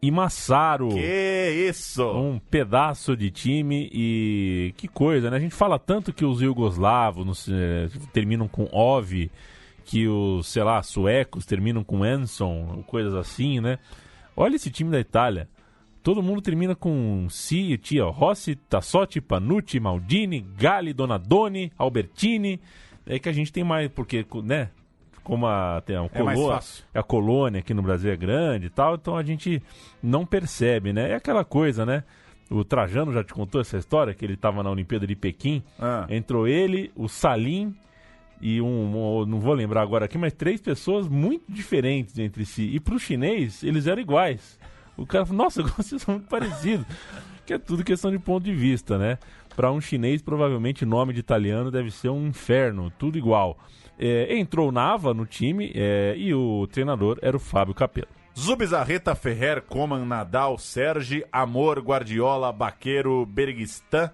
e Massaro. Que isso! Um pedaço de time e que coisa, né? A gente fala tanto que os iugoslavos terminam com Ovi, que os, suecos terminam com Enson, coisas assim, né? Olha esse time da Itália. Todo mundo termina com Rossi, Tassotti, Panucci, Maldini, Galli, Donadoni, Albertini. É que a gente tem mais, porque, né? Como a colônia aqui no Brasil é grande e tal, então a gente não percebe, né? É aquela coisa, né? O Trajano já te contou essa história, que ele estava na Olimpíada de Pequim, entrou ele, o Salim e não vou lembrar agora aqui, mas 3 pessoas muito diferentes entre si. E pro chinês, eles eram iguais. O cara falou, nossa, vocês são muito parecidos. Que é tudo questão de ponto de vista, né? Para um chinês, provavelmente nome de italiano deve ser um inferno, tudo igual. Entrou Nava no time e o treinador era o Fábio Capello. Zubizarreta, Ferrer, Coman, Nadal, Sergi, Amor, Guardiola, Baqueiro, Berguistan,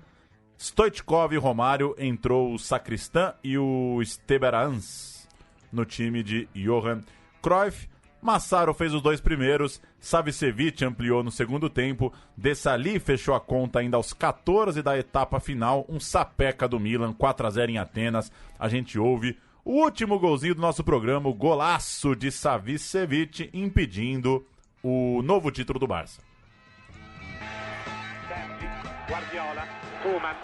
Stoichkov e Romário. Entrou o Sacristã e o Steberans no time de Johan Cruyff. Massaro fez os 2 primeiros, Savicevic ampliou no segundo tempo, Desailly fechou a conta ainda aos 14 da etapa final, um sapeca do Milan, 4-0 em Atenas. A gente ouve o último golzinho do nosso programa, o golaço de Savicevic, impedindo o novo título do Barça. Guardiola, Koeman.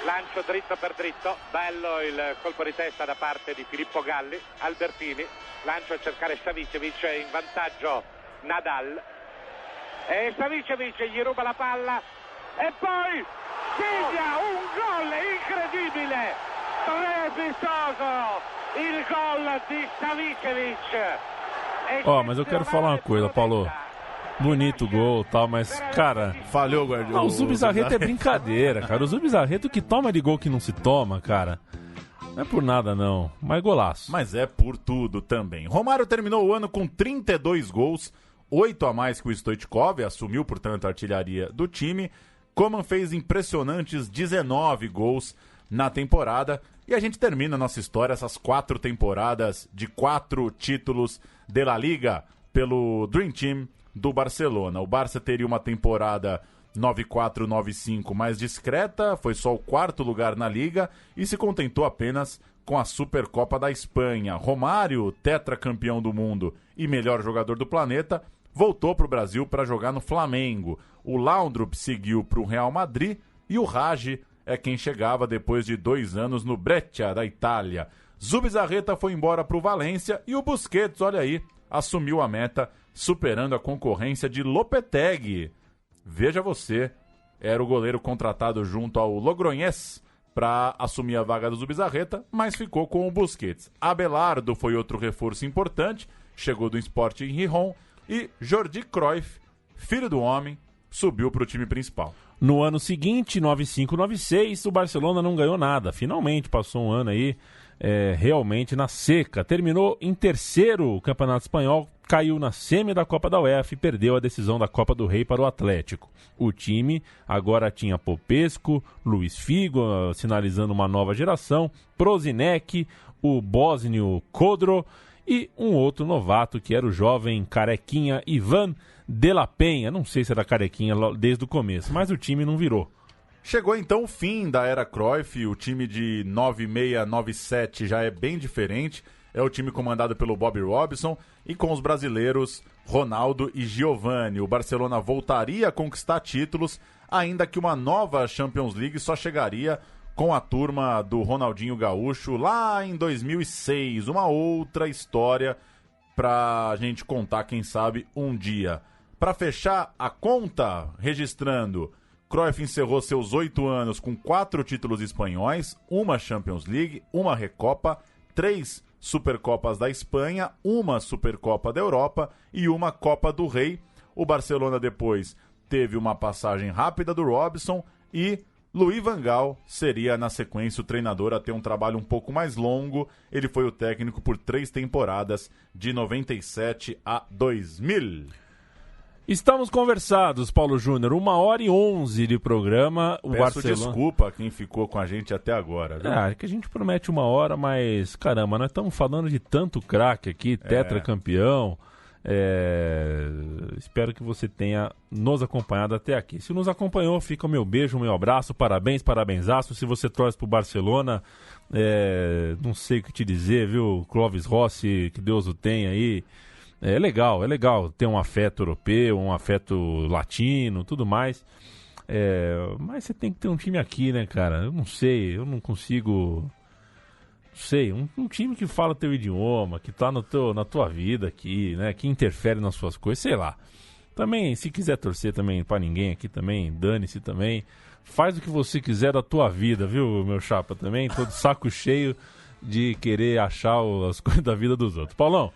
lancio dritto per dritto, bello il colpo di testa da parte di Filippo Galli. Albertini, lancio a cercare Savicevic, in vantaggio Nadal e Savicevic gli ruba la palla e poi segna un gol incredibile, strepitoso il gol di Savicevic. Mas eu quero falar uma coisa, Paulo. Bonito gol e tal, mas, cara... Falhou, Guardiola. O Zubizarreta é brincadeira, cara. O Zubizarreta, o que toma de gol que não se toma, cara... Não é por nada, não. Mas golaço. Mas é por tudo também. Romário terminou o ano com 32 gols, 8 a mais que o Stoichkov, assumiu, portanto, a artilharia do time. Koeman fez impressionantes 19 gols na temporada. E a gente termina a nossa história, essas 4 temporadas de 4 títulos de La Liga pelo Dream Team do Barcelona. O Barça teria uma temporada 9-4-9-5 mais discreta, foi só o 4º lugar na Liga e se contentou apenas com a Supercopa da Espanha. Romário, tetracampeão do mundo e melhor jogador do planeta, voltou para o Brasil para jogar no Flamengo. O Laudrup seguiu para o Real Madrid e o Ragi é quem chegava depois de 2 anos no Breccia, da Itália. Zubizarreta foi embora para o Valência e o Busquets, olha aí, assumiu a meta, superando a concorrência de Lopetegui. Veja você, era o goleiro contratado junto ao Logroñés para assumir a vaga do Zubizarreta, mas ficou com o Busquets. Abelardo foi outro reforço importante, chegou do Sporting Gijón, e Jordi Cruyff, filho do homem, subiu para o time principal. No ano seguinte, 95-96, o Barcelona não ganhou nada. Finalmente passou um ano aí realmente na seca. Terminou em terceiro o Campeonato Espanhol, caiu na semi da Copa da UEFA e perdeu a decisão da Copa do Rei para o Atlético. O time agora tinha Popescu, Luis Figo, sinalizando uma nova geração, Prosinec, o bósnio Kodro e um outro novato que era o jovem carequinha Ivan de la Penha. Não sei se era carequinha desde o começo, mas o time não virou. Chegou então o fim da era Cruyff, o time de 96-97 já é bem diferente, é o time comandado pelo Bobby Robson e com os brasileiros Ronaldo e Giovani. O Barcelona voltaria a conquistar títulos, ainda que uma nova Champions League só chegaria com a turma do Ronaldinho Gaúcho lá em 2006, uma outra história pra gente contar, quem sabe, um dia. Para fechar a conta, registrando, Cruyff encerrou seus 8 anos com 4 títulos espanhóis, uma Champions League, uma Recopa, 3 Supercopas da Espanha, uma Supercopa da Europa e uma Copa do Rei. O Barcelona depois teve uma passagem rápida do Robson e Louis van Gaal seria, na sequência, o treinador a ter um trabalho um pouco mais longo. Ele foi o técnico por 3 temporadas, de 97 a 2000. Estamos conversados, Paulo Júnior. 1h11 de programa. O Peço Barcelona... desculpa a quem ficou com a gente até agora. Viu? É que a gente promete 1 hora, mas, caramba, nós estamos falando de tanto craque aqui, tetracampeão. Espero que você tenha nos acompanhado até aqui. Se nos acompanhou, fica o meu beijo, o meu abraço, parabéns, parabenzaço. Se você torce pro Barcelona, não sei o que te dizer, viu? Clóvis Rossi, que Deus o tenha aí. É legal ter um afeto europeu, um afeto latino, tudo mais. Mas você tem que ter um time aqui, né, cara? Eu não sei, eu não consigo... Sei, um time que fala teu idioma, que tá na tua vida aqui, né, que interfere nas suas coisas, sei lá. Também, se quiser torcer também pra ninguém aqui também, dane-se também. Faz o que você quiser da tua vida, viu, meu chapa, também. Tô de saco cheio de querer achar as coisas da vida dos outros. Paulão.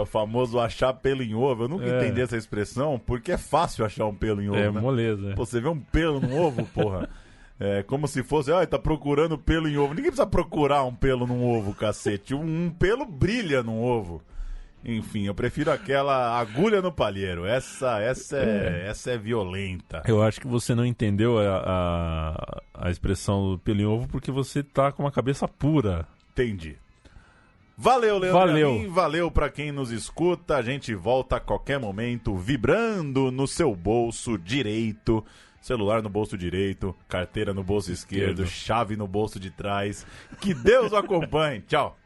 O famoso achar pelo em ovo. Eu nunca entendi essa expressão, porque é fácil achar um pelo em ovo, né? Moleza. Pô, você vê um pelo no ovo, porra. É como se fosse, tá procurando pelo em ovo. Ninguém precisa procurar um pelo num ovo, cacete. Um pelo brilha num ovo. Enfim, eu prefiro aquela agulha no palheiro. Essa é violenta. Eu acho que você não entendeu a expressão do pelo em ovo porque você tá com uma cabeça pura. Entendi. Valeu, Leandro. Valeu pra quem nos escuta. A gente volta a qualquer momento, vibrando no seu bolso direito. Celular no bolso direito, carteira no bolso esquerdo, chave no bolso de trás. Que Deus o acompanhe. Tchau.